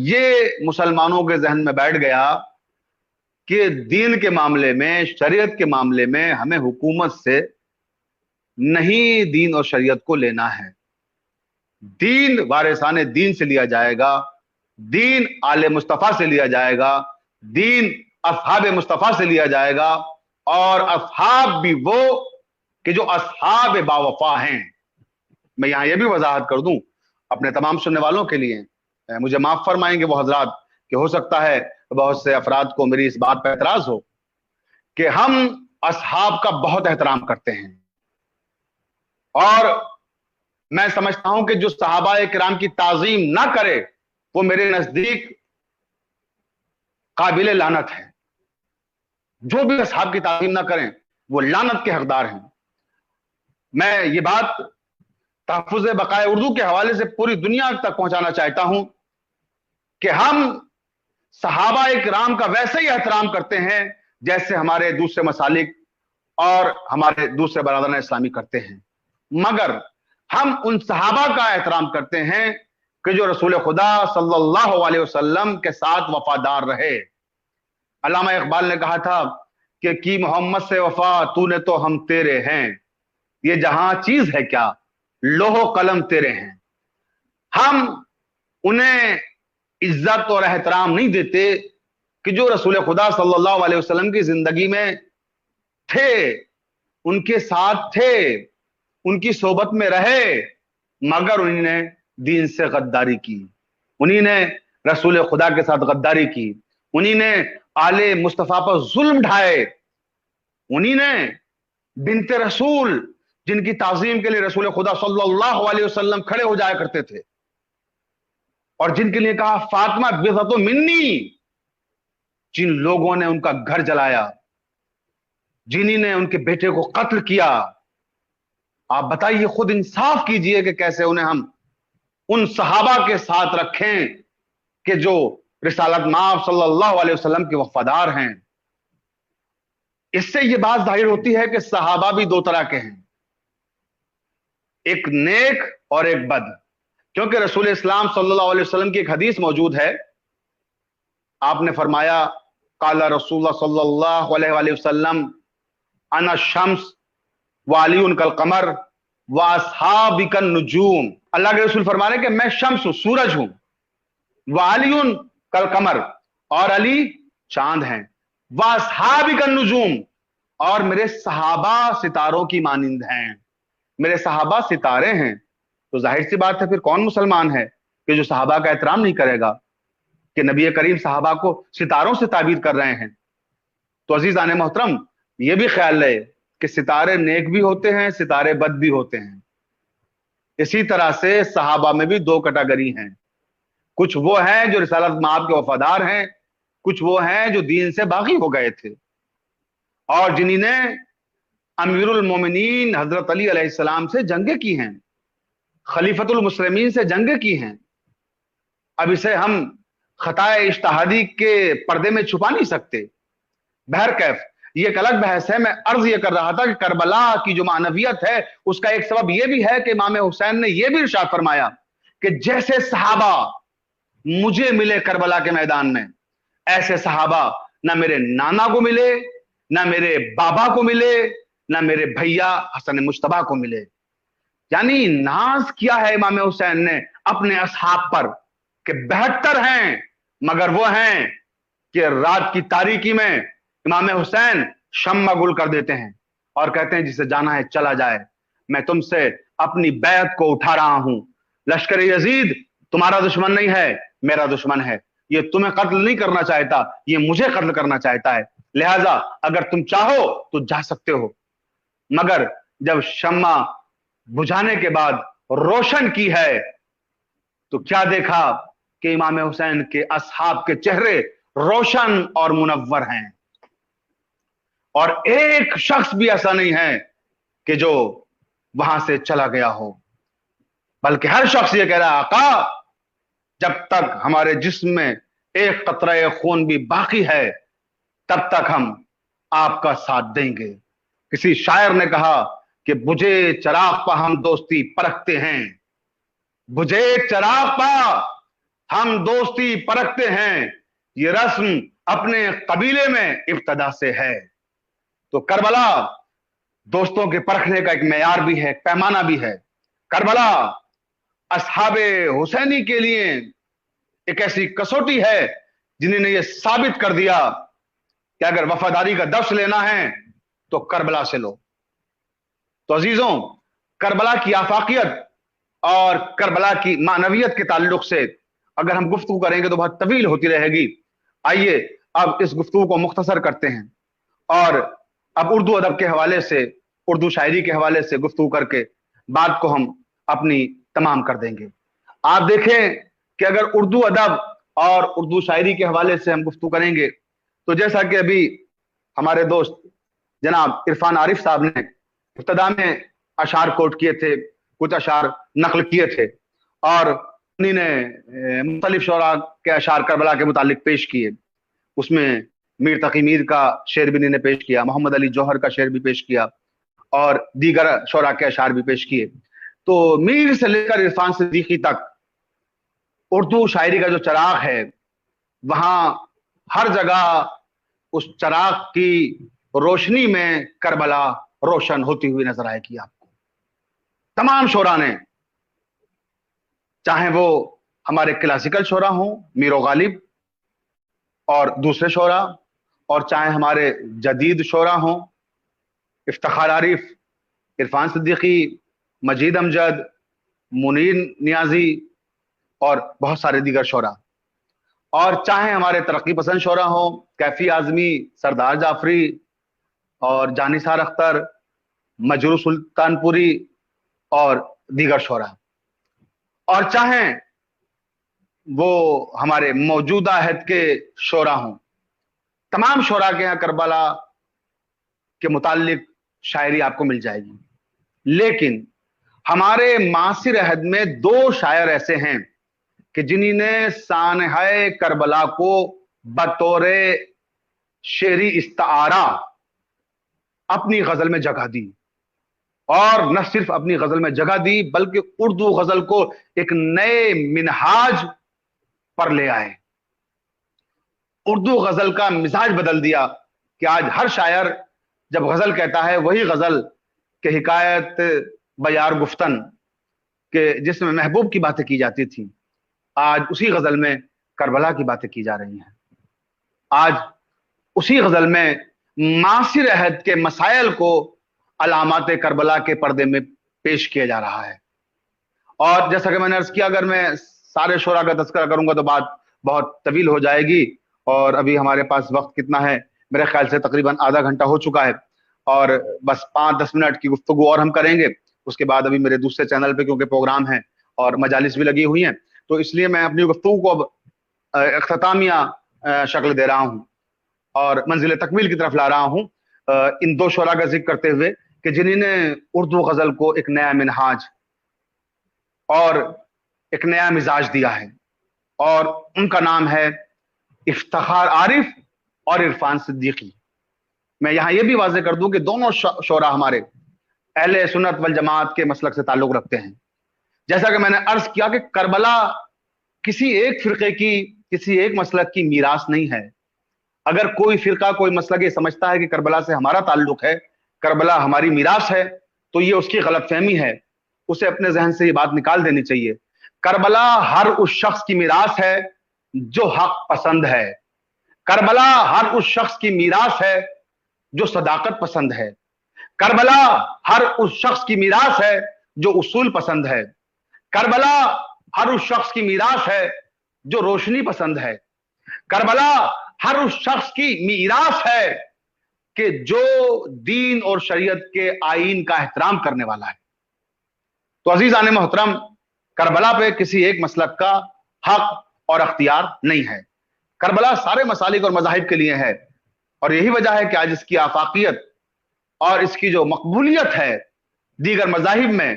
یہ مسلمانوں کے ذہن میں بیٹھ گیا کہ دین کے معاملے میں، شریعت کے معاملے میں ہمیں حکومت سے نہیں دین اور شریعت کو لینا ہے. دین وارثان دین سے لیا جائے گا، دین آل مصطفیٰ سے لیا جائے گا، دین اصحاب مصطفیٰ سے لیا جائے گا، اور اصحاب بھی وہ کہ جو اصحاب باوفا ہیں. میں یہاں یہ بھی وضاحت کر دوں اپنے تمام سننے والوں کے لیے، مجھے معاف فرمائیں گے وہ حضرات کہ ہو سکتا ہے بہت سے افراد کو میری اس بات پر اعتراض ہو کہ ہم اصحاب کا بہت احترام کرتے ہیں، اور میں سمجھتا ہوں کہ جو صحابہ کرام کی تعظیم نہ کرے وہ میرے نزدیک قابل لعنت ہے. جو بھی اصحاب کی تعظیم نہ کریں وہ لعنت کے حقدار ہیں. میں یہ بات تحفظ بقائے اردو کے حوالے سے پوری دنیا تک پہنچانا چاہتا ہوں کہ ہم صحابہ کرام کا ویسے ہی احترام کرتے ہیں جیسے ہمارے دوسرے مسالک اور ہمارے دوسرے برادران اسلامی کرتے ہیں، مگر ہم ان صحابہ کا احترام کرتے ہیں کہ جو رسول خدا صلی اللہ علیہ وسلم کے ساتھ وفادار رہے. علامہ اقبال نے کہا تھا کہ کی محمد سے وفا تو نے تو ہم تیرے ہیں، یہ جہاں چیز ہے کیا لوح و قلم تیرے ہیں. ہم انہیں عزت اور احترام نہیں دیتے کہ جو رسول خدا صلی اللہ علیہ وسلم کی زندگی میں تھے، ان کے ساتھ تھے، ان کی صحبت میں رہے، مگر انہوں نے دین سے غداری کی، انہی نے رسول خدا کے ساتھ غداری کی، انہی نے آل مصطفیٰ پر ظلم ڈھائے، انہی نے بنت رسول جن کی تعظیم کے لیے رسول خدا صلی اللہ علیہ وسلم کھڑے ہو جایا کرتے تھے اور جن کے لیے کہا فاطمہ بضعۃ منی، جن لوگوں نے ان کا گھر جلایا، جنہی نے ان کے بیٹے کو قتل کیا. آپ بتائیے، خود انصاف کیجئے کہ کیسے انہیں ہم ان صحابہ کے ساتھ رکھیں کہ جو رسالت مآب صلی اللہ علیہ وسلم کے وفادار ہیں. اس سے یہ بات ظاہر ہوتی ہے کہ صحابہ بھی دو طرح کے ہیں، ایک نیک اور ایک بد. کیونکہ رسول اسلام صلی اللہ علیہ وسلم کی ایک حدیث موجود ہے، آپ نے فرمایا قال رسول اللہ صلی اللہ علیہ وسلم انا الشمس وعلی کالقمر واصحابی کالنجوم. اللہ کے رسول فرما رہے ہیں کہ میں شمس ہوں، سورج ہوں، وعلی کالقمر، اور علی چاند ہیں، واصحابی کالنجوم، اور میرے صحابہ ستاروں کی مانند ہیں. میرے صحابہ ستارے ہیں. تو ظاہر سی بات ہے پھر کون مسلمان ہے کہ جو صحابہ کا احترام نہیں کرے گا کہ نبی کریم صحابہ کو ستاروں سے تعبیر کر رہے ہیں. تو عزیزان محترم یہ بھی خیال رہے کہ ستارے نیک بھی ہوتے ہیں، ستارے بد بھی ہوتے ہیں. اسی طرح سے صحابہ میں بھی دو کیٹیگری ہیں، کچھ وہ ہیں جو رسالت مآب کے وفادار ہیں، کچھ وہ ہیں جو دین سے باغی ہو گئے تھے اور جنہی نے امیر المومنین حضرت علی علیہ السلام سے جنگیں کی ہیں، خلیفۃ المسلمین سے جنگیں کی ہیں. اب اسے ہم خطائے اجتہادی کے پردے میں چھپا نہیں سکتے. بہرکیف یہ ایک الگ بحث ہے. میں عرض یہ کر رہا تھا کہ کربلا کی جو معنویت ہے اس کا ایک سبب یہ بھی ہے کہ امام حسین نے یہ بھی ارشاد فرمایا کہ جیسے صحابہ مجھے ملے کربلا کے میدان میں، ایسے صحابہ نہ میرے نانا کو ملے، نہ میرے بابا کو ملے، نہ میرے بھیا حسن مجتبیٰ کو ملے. یعنی ناز کیا ہے امام حسین نے اپنے اصحاب پر کہ 72 ہیں، مگر وہ ہیں کہ رات کی تاریکی میں امام حسین شمع گل کر دیتے ہیں اور کہتے ہیں جسے جانا ہے چلا جائے، میں تم سے اپنی بیعت کو اٹھا رہا ہوں. لشکر یزید تمہارا دشمن نہیں ہے، میرا دشمن ہے. یہ تمہیں قتل نہیں کرنا چاہتا، یہ مجھے قتل کرنا چاہتا ہے. لہٰذا اگر تم چاہو تو جا سکتے ہو. مگر جب شمع بجھانے کے بعد روشن کی ہے تو کیا دیکھا کہ امام حسین کے اصحاب کے چہرے روشن اور منور ہیں، اور ایک شخص بھی ایسا نہیں ہے کہ جو وہاں سے چلا گیا ہو، بلکہ ہر شخص یہ کہہ رہا آقا جب تک ہمارے جسم میں ایک قطرہ خون بھی باقی ہے تب تک ہم آپ کا ساتھ دیں گے. کسی شاعر نے کہا کہ بجھے چراغ پر ہم دوستی پرکھتے ہیں، बुझे चराग पा हम दोस्ती परखते हैं, ये रस्म अपने कबीले में इब्तदा से है। तो करबला दोस्तों के परखने का एक मेयार भी है, पैमाना भी है। करबला असहाबे हुसैनी के लिए एक ऐसी कसौटी है जिन्होंने ये साबित कर दिया कि अगर वफादारी का दर्स लेना है तो करबला से लो। तो अजीजों, करबला की आफाकियत और करबला की मानवियत के ताल्लुक से अगर हम गुफ्तगू करेंगे तो बहुत तवील होती रहेगी। आइए अब इस गुफ्तगू को मुख्तसर करते हैं और अब उर्दू अदब के हवाले से, उर्दू शायरी के हवाले से गुफ्तगू करके बात को हम अपनी तमाम कर देंगे। आप देखें कि अगर उर्दू अदब और उर्दू शायरी के हवाले से हम गुफ्तगू करेंगे तो जैसा कि अभी हमारे दोस्त जनाब इरफान आरिफ साहब ने इब्तदा में अशार कोट किए थे, कुछ अशार नकल किए थे और उन्हीं ने मुख्तलिफ शोरा के अशार करबला के मुतालिक पेश किए। उसमें मीर तकी मीर का शेर भी इन्होंने पेश किया, मोहम्मद अली जौहर का शेर भी पेश किया और दीगर शोरा के अशार भी पेश किए। तो मीर से लेकर इरफान सिद्दीकी तक उर्दू शायरी का जो चराग है, वहां हर जगह उस चराग की रोशनी में करबला रोशन होती हुई नजर आएगी आपको। तमाम शोरा ने, चाहे वो हमारे क्लासिकल शोरा हों, मीर गालिब और दूसरे शोरा, और चाहे हमारे जदीद शोरा हों, इफ्तिखार आरिफ, इरफान सिद्दीकी, मजीद अमजद, मुनीर नियाजी और बहुत सारे दीगर शोरा, और चाहे हमारे तरक्की पसंद शोरा हो, कैफी आजमी, सरदार जाफरी और जानिसार अख्तर, मजरू सुल्तानपुरी और दीगर शोरा, और चाहे वो हमारे मौजूदा अहद के शोरा हों, तमाम शोरा के यहाँ करबला के मुतालिक शायरी आपको मिल जाएगी। लेकिन हमारे मासिर अहद में दो शायर ऐसे हैं कि जिन्होंने सानहाए करबला को बतौरे शेरी इस्तारा अपनी गजल में जगह दी, और न सिर्फ अपनी गजल में जगह दी बल्कि उर्दू गजल को एक नए मिनहाज पर ले आए। उर्दू गजल का मिजाज बदल दिया कि आज हर शायर जब गजल कहता है वही गजल के हिकायत बयार गुफ्तन के जिसमें महबूब की बातें की जाती थी, आज उसी गजल में करबला की बातें की जा रही हैं। आज उसी गजल में मासिर अहद के मसाइल को अलामात करबला के पर्दे में पेश किया जा रहा है। और जैसा कि मैंने अर्ज किया, अगर मैं सारे शोरा का तज़किरा करूंगा तो बात बहुत तवील हो जाएगी, और अभी हमारे पास वक्त कितना है, मेरे ख्याल से तकरीबन आधा घंटा हो चुका है, और बस 5-10 मिनट की गुफ्तगू और हम करेंगे। उसके बाद अभी मेरे दूसरे चैनल पे क्योंकि प्रोग्राम है और मजालिस भी लगी हुई हैं, तो इसलिए मैं अपनी गुफ्तगू को अब इख्तितामिया शक्ल दे रहा हूँ और मंजिल तकमील की तरफ ला रहा हूँ, इन दो शोरा का जिक्र करते हुए कि जिन्होंने उर्दू गजल को एक नया मिनहाज और एक नया मिजाज दिया है, और उनका नाम है इफ्तिखार आरिफ और इरफान सिद्दीकी। मैं यहां यह भी वाज़ेह कर दूं कि दोनों शोरा हमारे अहले सुन्नत वल जमात के मसलक से ताल्लुक रखते हैं। जैसा कि मैंने अर्ज किया कि करबला किसी एक फिरके की, किसी एक मसलक की मीरास नहीं है। अगर कोई फिरका, कोई मसलक ये समझता है कि करबला से हमारा ताल्लुक है, करबला हमारी मीरास है, तो ये उसकी गलतफहमी है। उसे अपने जहन से ये बात निकाल देनी चाहिए। करबला हर उस शख्स की मीरास है जो हक पसंद है। करबला हर उस शख्स की मीरास है जो सदाकत पसंद है। करबला हर उस शख्स की मीरास है जो उसूल पसंद है। करबला हर उस शख्स की मीरास है जो रोशनी पसंद है। करबला हर उस शख्स की मीरास है कि जो दीन और शरीयत के आईन का एहतराम करने वाला है। तो अजीजान मोहतरम, करबला पे किसी एक मसलक का हक और अख्तियार नहीं है। करबला सारे मसालिक और मज़ाहिब के लिए है, और यही वजह है कि आज इसकी आफाकियत और इसकी जो मकबूलियत है दीगर मज़ाहिब में,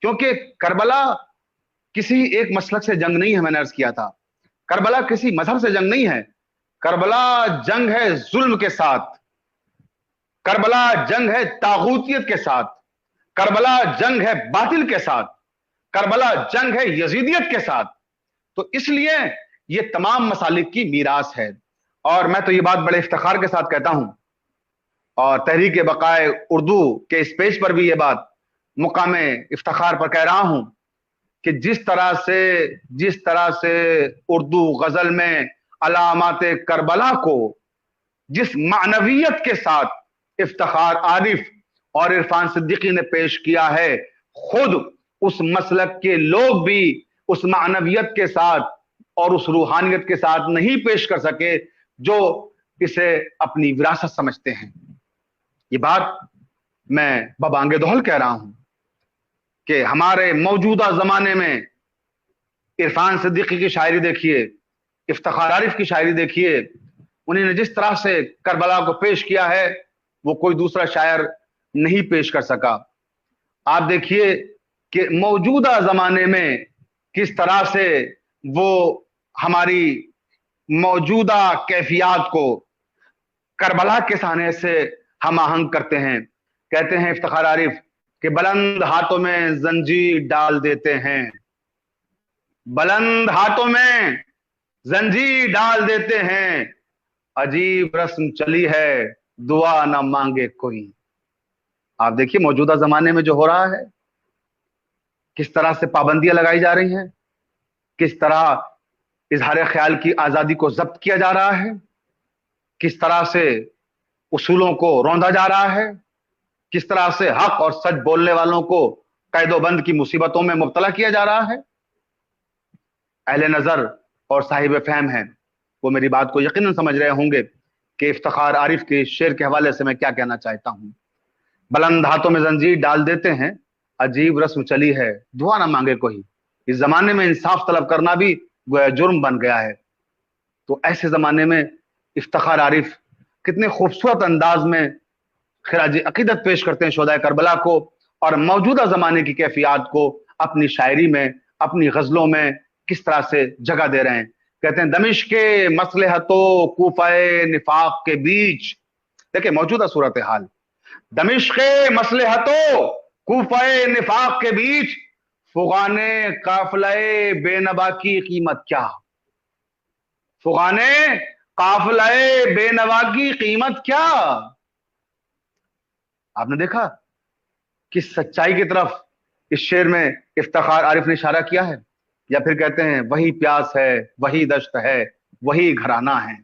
क्योंकि करबला किसी एक मसलक से जंग नहीं है। मैंने अर्ज किया था, करबला किसी मजहब से जंग नहीं है। करबला जंग है जुल्म के साथ, करबला जंग है तागूतियत के साथ, करबला जंग है बातिल के साथ, करबला जंग है यजीदियत के साथ। तो इसलिए ये तमाम मसालिक की मीरास है। और मैं तो ये बात बड़े इफ्तिखार के साथ कहता हूं, और तहरीक बकाए उर्दू के इस पेज पर भी ये बात मुकाम इफ्तिखार पर कह रहा हूं कि जिस तरह से उर्दू गजल में अलामात करबला को जिस मानवियत के साथ इफ्तिखार आरिफ और इरफान सिद्दीकी ने पेश किया है, खुद उस मसलक के लोग भी उस मानवियत के साथ और उस रूहानियत के साथ नहीं पेश कर सके जो इसे अपनी विरासत समझते हैं। ये बात मैं बबांगे दोहल कह रहा हूं कि हमारे मौजूदा जमाने में इरफान सिद्दीकी की शायरी देखिए, इफ्तिखार आरिफ की शायरी देखिए, उन्होंने जिस तरह से करबला को पेश किया है वो कोई दूसरा शायर नहीं पेश कर सका। आप देखिए कि मौजूदा जमाने में किस तरह से वो हमारी मौजूदा कैफियत को करबला के साने से हम आहंग करते हैं। कहते हैं इफ्तिखार आरिफ कि बुलंद हाथों में जंजीर डाल देते हैं, बुलंद हाथों में जंजीर डाल देते हैं, अजीब रस्म चली है दुआ ना मांगे कोई। आप देखिए मौजूदा जमाने में जो हो रहा है, किस तरह से पाबंदियां लगाई जा रही हैं, किस तरह इजहार ख्याल की आजादी को जब्त किया जा रहा है, किस तरह से उसूलों को रौंदा जा रहा है, किस तरह से हक और सच बोलने वालों को कैदोबंद की मुसीबतों में मुब्तला किया जा रहा है। अहले नजर और साहिब फहम हैं, वो मेरी बात को यकीनन समझ रहे होंगे कि इफ्तिखार आरिफ के शेर के हवाले से मैं क्या कहना चाहता हूं। बुलंद हाथों में जंजीर डाल देते हैं, अजीब रस्म चली है दुआ ना मांगे कोई। इस जमाने में इंसाफ तलब करना भी जुर्म बन गया है। तो ऐसे जमाने में इफ्तिखार आरिफ कितने खूबसूरत अंदाज में खिराज अकीदत पेश करते हैं शोहदाए करबला को, और मौजूदा जमाने की कैफियत को अपनी शायरी में, अपनी गजलों में किस तरह से जगह दे रहे हैं। कहते हैं दमिश्क के मसलहतों कूफे निफाक के बीच, देखिए मौजूदा सूरत हाल, दमिश्क के मसलहतों कूफे निफाक के बीच फुगाने काफिले बेनवा की कीमत क्या, फुगाने काफिले बेनवा की कीमत क्या। आपने देखा कि सच्चाई की तरफ इस शेर में इफ्तिखार आरिफ ने इशारा किया है। या फिर कहते हैं वही प्यास है वही दश्त है वही घराना है,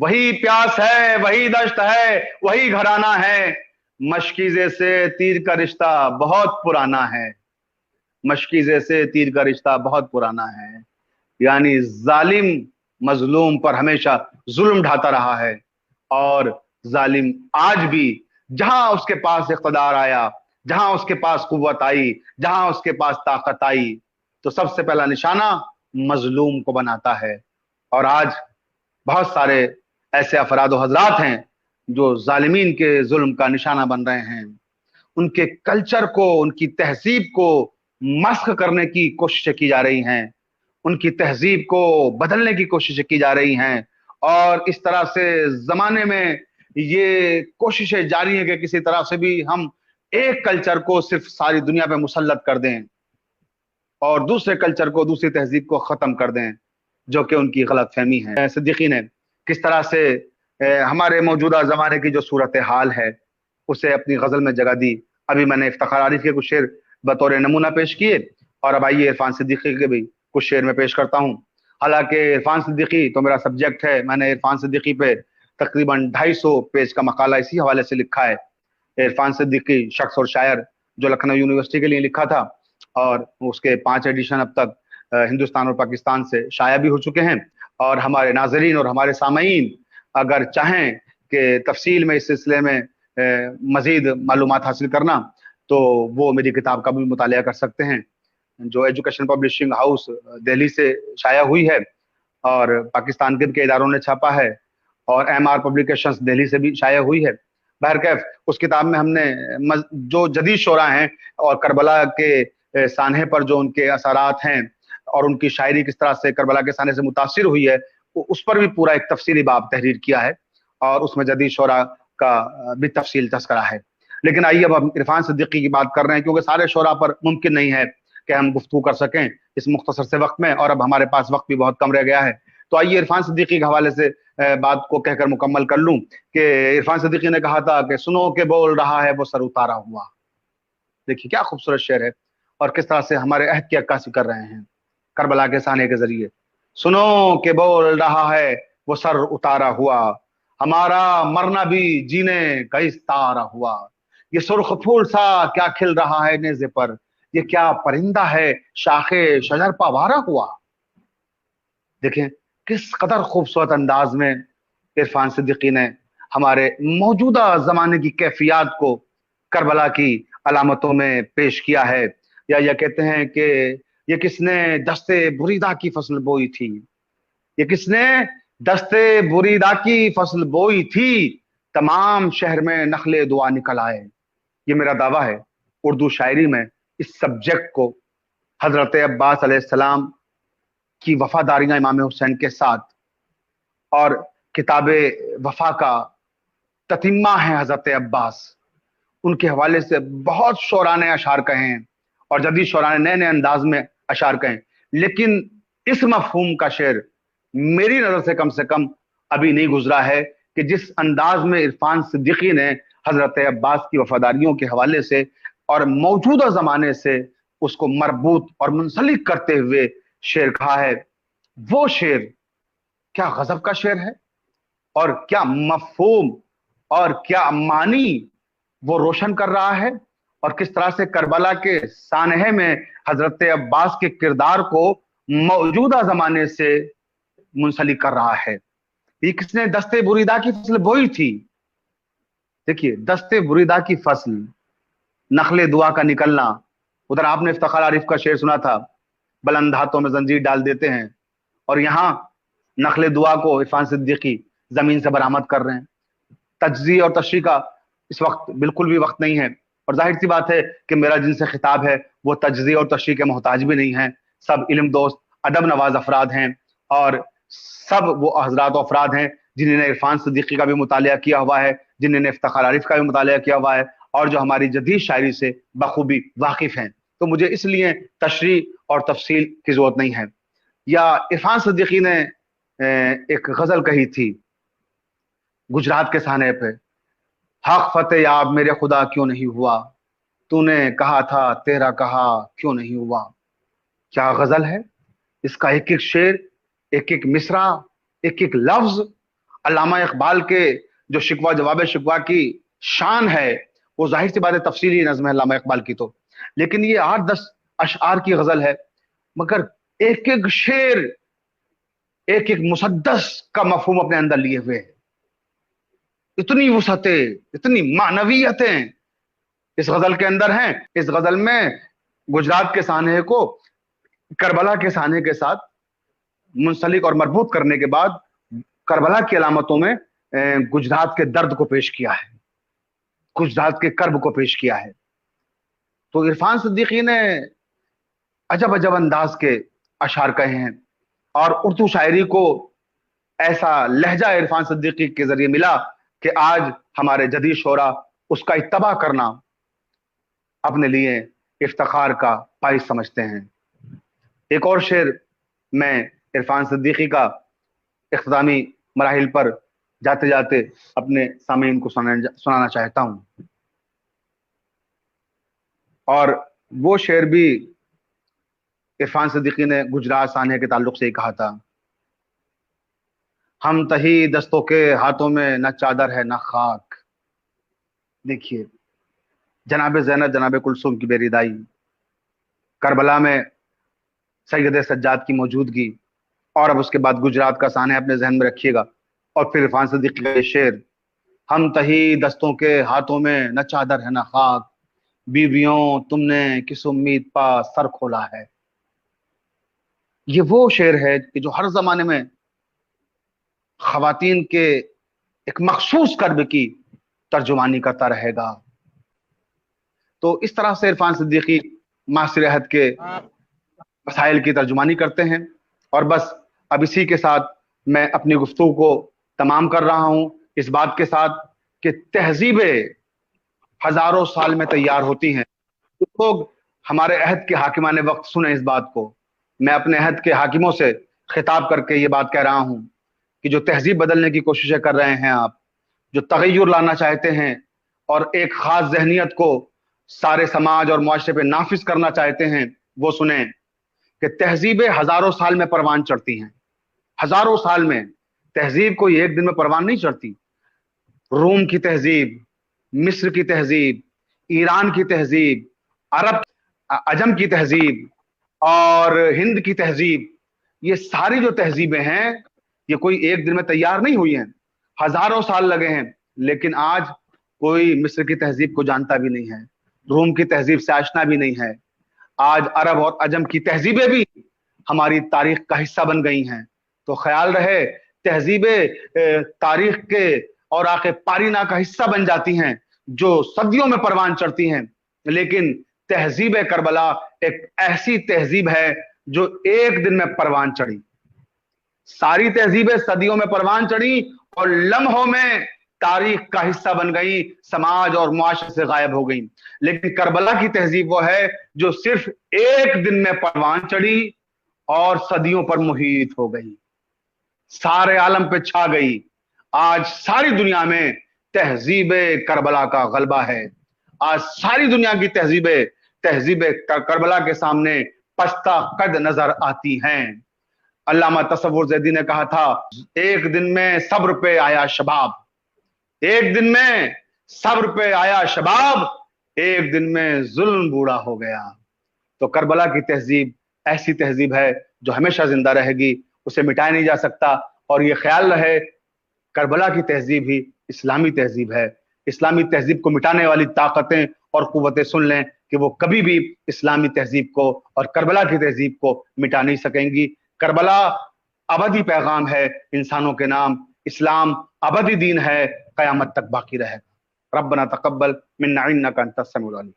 वही प्यास है वही दश्त है वही घराना है, मशकीजे से तीर का रिश्ता बहुत पुराना है, मशकीजे से तीर का रिश्ता बहुत पुराना है। यानी जालिम मजलूम पर हमेशा जुल्म ढाता रहा है, और जालिम आज भी जहां उसके पास इख्तिदार आया, जहां उसके पास कुव्वत आई, जहां उसके पास ताकत आई, तो सबसे पहला निशाना मजलूम को बनाता है। और आज बहुत सारे ऐसे अफराद व हजरात हैं जो जालिमीन के जुल्म का निशाना बन रहे हैं। उनके कल्चर को, उनकी तहजीब को मस्ख करने की कोशिशें की जा रही हैं, उनकी तहजीब को बदलने की कोशिशें की जा रही हैं, और इस तरह से जमाने में ये कोशिशें जारी हैं कि किसी तरह से भी हम एक कल्चर को सिर्फ सारी दुनिया पे मुसल्लत कर दें और दूसरे कल्चर को, दूसरी तहजीब को खत्म कर दें, जो कि उनकी गलत फहमी है। सिद्दीकी ने किस तरह से हमारे मौजूदा जमाने की जो सूरत हाल है उसे अपनी गजल में जगह दी। अभी मैंने इफ्तिखार आरिफ के कुछ शेर बतौर नमूना पेश किए, और अब आइए इरफान सिद्दीकी के भी कुछ शेर में पेश करता हूँ। हालांकि इरफान सिद्दीकी तो मेरा सब्जेक्ट है, मैंने इरफान सिद्दीकी पे तकरीबन 250 पेज का मकाला इसी हवाले से लिखा है। इरफान सिद्दीकी शख्स और शायर जो लखनऊ यूनिवर्सिटी के लिए लिखा था, और उसके 5 एडिशन अब तक हिंदुस्तान और पाकिस्तान से शाया भी हो चुके हैं। और हमारे नाजरीन और हमारे सामईन अगर चाहें कि तफसील में इस सिलसिले में मजीद मालूमात हासिल करना, तो वो मेरी किताब का भी मुतालिया कर सकते हैं, जो एजुकेशन पब्लिशिंग हाउस दिल्ली से शाया हुई है और पाकिस्तान के इदारों ने छापा है, और MR पब्लिकेशंस दिल्ली से भी शाया हुई है। बहरकैफ उस किताब में हमने जो जदीद शोरा हैं और करबला के सानहे पर जो उनके असरात हैं और उनकी शायरी किस तरह से करबला के सानहे से मुतासिर हुई है, उस पर भी पूरा एक तफसीली बाब तहरीर किया है, और उसमें जदीद शोरा का भी तफसील तस्करा है। लेकिन आइए अब हम इरफान सिद्दीकी की बात कर रहे हैं, क्योंकि सारे शोरा पर मुमकिन नहीं है کہ ہم گفتگو کر سکیں اس مختصر سے وقت میں، اور اب ہمارے پاس وقت بھی بہت کم رہ گیا ہے. تو آئیے عرفان صدیقی کے حوالے سے بات کو کہہ کر مکمل کر لوں کہ عرفان صدیقی نے کہا تھا کہ سنو کہ بول رہا ہے وہ سر اتارا ہوا. دیکھیے کیا خوبصورت شعر ہے، اور کس طرح سے ہمارے عہد کی عکاسی کر رہے ہیں کربلا کے سانے کے ذریعے. سنو کہ بول رہا ہے وہ سر اتارا ہوا، ہمارا مرنا بھی جینے کا استارا ہوا. یہ سرخ پھول سا کیا کھل رہا ہے نیزے پر، یہ کیا پرندہ ہے شاخ شجر پوارا ہوا. دیکھیں کس قدر خوبصورت انداز میں عرفان صدیقی نے ہمارے موجودہ زمانے کی کیفیات کو کربلا کی علامتوں میں پیش کیا ہے. یا یہ کہتے ہیں کہ یہ کس نے دستے بریدہ کی فصل بوئی تھی، یہ کس نے دستے بریدہ کی فصل بوئی تھی، تمام شہر میں نخلے دعا نکل آئے. یہ میرا دعویٰ ہے اردو شاعری میں اس سبجیکٹ کو حضرت عباس علیہ السلام کی وفاداریاں امام حسین کے ساتھ اور کتاب وفا کا تتمہ ہے حضرت عباس، ان کے حوالے سے بہت شعراء نے اشعار کہے ہیں اور جدید شعراء نے نئے نئے انداز میں اشعار کہے ہیں، لیکن اس مفہوم کا شعر میری نظر سے کم ابھی نہیں گزرا ہے کہ جس انداز میں عرفان صدیقی نے حضرت عباس کی وفاداریوں کے حوالے سے اور موجودہ زمانے سے اس کو مربوط اور منسلک کرتے ہوئے شعر کہا ہے. وہ شعر کیا غضب کا شعر ہے، اور کیا مفہوم اور کیا معنی وہ روشن کر رہا ہے، اور کس طرح سے کربلا کے سانحے میں حضرت عباس کے کردار کو موجودہ زمانے سے منسلک کر رہا ہے. یہ کس نے دستے بریدہ کی فصل بوئی تھی. دیکھیے دستے بریدہ کی فصل، نخل دعا کا نکلنا. ادھر آپ نے افتخار عارف کا شعر سنا تھا، بلند ہاتھوں میں زنجیر ڈال دیتے ہیں، اور یہاں نخل دعا کو عرفان صدیقی زمین سے برآمد کر رہے ہیں. تجزیہ اور تشریح کا اس وقت بالکل بھی وقت نہیں ہے، اور ظاہر سی بات ہے کہ میرا جن سے خطاب ہے وہ تجزیہ اور تشریح کے محتاج بھی نہیں ہیں. سب علم دوست ادب نواز افراد ہیں، اور سب وہ حضرات و افراد ہیں جنہوں نے عرفان صدیقی کا بھی مطالعہ کیا ہوا ہے، جنہوں نے افتخار عارف کا بھی مطالعہ کیا ہوا ہے، اور جو ہماری جدید شاعری سے بخوبی واقف ہیں. تو مجھے اس لیے تشریح اور تفصیل کی ضرورت نہیں ہے. یا عرفان صدیقی نے ایک غزل کہی تھی گجرات کے سانے پہ، حق فتح یاب میرے خدا کیوں نہیں ہوا، تو نے کہا تھا تیرا کہا کیوں نہیں ہوا. کیا غزل ہے، اس کا ایک ایک شعر، ایک ایک مصرع، ایک ایک لفظ علامہ اقبال کے جو شکوہ جواب شکوہ کی شان ہے، وہ ظاہر سی بات ہے تفصیلی نظم ہے علامہ اقبال کی تو، لیکن یہ 8-10 اشعار کی غزل ہے، مگر ایک ایک شعر ایک ایک مسدس کا مفہوم اپنے اندر لیے ہوئے. اتنی وسعتیں، اتنی معنویتیں اس غزل کے اندر ہیں. اس غزل میں گجرات کے سانحے کو کربلا کے سانحے کے ساتھ منسلک اور مربوط کرنے کے بعد کربلا کی علامتوں میں گجرات کے درد کو پیش کیا ہے، گجرات کے کرب کو پیش کیا ہے. تو عرفان صدیقی نے عجب عجب انداز کے اشعار کہے ہیں، اور اردو شاعری کو ایسا لہجہ عرفان صدیقی کے ذریعے ملا کہ آج ہمارے جدید شعراء اس کا اتباع کرنا اپنے لیے افتخار کا باعث سمجھتے ہیں. ایک اور شعر میں عرفان صدیقی کا اختتامی مراحل پر جاتے جاتے اپنے سامعین کو سنانا چاہتا ہوں، اور وہ شعر بھی عرفان صدیقی نے گجرات سانحے کے تعلق سے ہی کہا تھا. ہم تہی دستوں کے ہاتھوں میں نہ چادر ہے نہ خاک. دیکھیے جناب زینب جناب کلثوم کی بیریدائی، کربلا میں سید سجاد کی موجودگی، اور اب اس کے بعد گجرات کا سانحہ اپنے ذہن میں رکھیے گا، اور پھر عرفان صدیقی کا شعر، ہم تہی دستوں کے ہاتھوں میں نہ چادر ہے نہ خاک، بیویوں تم نے کس امید پا سر کھولا ہے. یہ وہ شعر ہے کہ جو ہر زمانے میں خواتین کے ایک مخصوص کرب کی ترجمانی کرتا رہے گا. تو اس طرح سے عرفان صدیقی معاصر عہد کے مسائل کی ترجمانی کرتے ہیں. اور بس اب اسی کے ساتھ میں اپنی گفتگو کو تمام کر رہا ہوں، اس بات کے ساتھ کہ تہذیبیں ہزاروں سال میں تیار ہوتی ہیں. لوگ हमारे अहद के हाकिमान वक्त सुने इस बात को। मैं अपने अहद के हाकिमों से खिताब करके ये बात कह रहा हूँ कि जो तहजीब बदलने की कोशिशें कर रहे हैं आप, जो तगय्युर लाना चाहते हैं और एक खास जहनीत को सारे समाज और मुआशरे पे नाफिज करना चाहते हैं, वो सुने कि तहजीबें हजारों साल में परवान चढ़ती हैं। हजारों साल में तहजीब कोई एक दिन में परवान नहीं चढ़ती। रोम की तहजीब, मिस्र की तहजीब, ईरान की तहजीब, अरब अजम की तहजीब और हिंद की तहजीब, ये सारी जो तहजीबें हैं ये कोई एक दिन में तैयार नहीं हुई हैं, हजारों साल लगे हैं। लेकिन आज कोई मिस्र की तहजीब को जानता भी नहीं है, रोम की तहजीब से आशना भी नहीं है। आज अरब और अजम की तहजीबें भी हमारी तारीख का हिस्सा बन गई हैं। तो ख्याल रहे, तहजीबें तारीख के और आके पारीना का हिस्सा बन जाती हैं जो सदियों में परवान चढ़ती हैं। लेकिन तहजीब करबला एक ऐसी तहजीब है जो एक दिन में परवान चढ़ी। सारी तहजीबें सदियों में परवान चढ़ी और लम्हों में तारीख का हिस्सा बन गई, समाज और मुआशरे से गायब हो गई। लेकिन करबला की तहजीब वो है जो सिर्फ एक दिन में परवान चढ़ी और सदियों पर मुहीत हो गई, सारे आलम पे छा गई। आज सारी दुनिया में तहजीब करबला का गलबा है। आज सारी दुनिया की तहजीब करबला के सामने पस्ता कद नजर आती हैं। अल्लामा तसव्वुर ज़ैदी ने कहा था, एक दिन में सब्र पे आया शबाब, एक दिन में सब्र पे आया शबाब, एक दिन में जुल्म बूढ़ा हो गया। तो करबला की तहजीब ऐसी तहजीब है जो हमेशा जिंदा रहेगी, उसे मिटाया नहीं जा सकता। और ये ख्याल रहे, करबला की तहजीब ही इस्लामी तहजीब है। इस्लामी तहजीब को मिटाने वाली ताकतें और कुव्वतें सुन लें कि वो कभी भी इस्लामी तहजीब को और करबला की तहजीब को मिटा नहीं सकेंगी। करबला अबदी पैगाम है इंसानों के नाम, इस्लाम अबदी दीन है, क़यामत तक बाकी रहेगा। रब्बना तक़ब्बल मिन्ना इन्नका अंतस समीउल अलीम।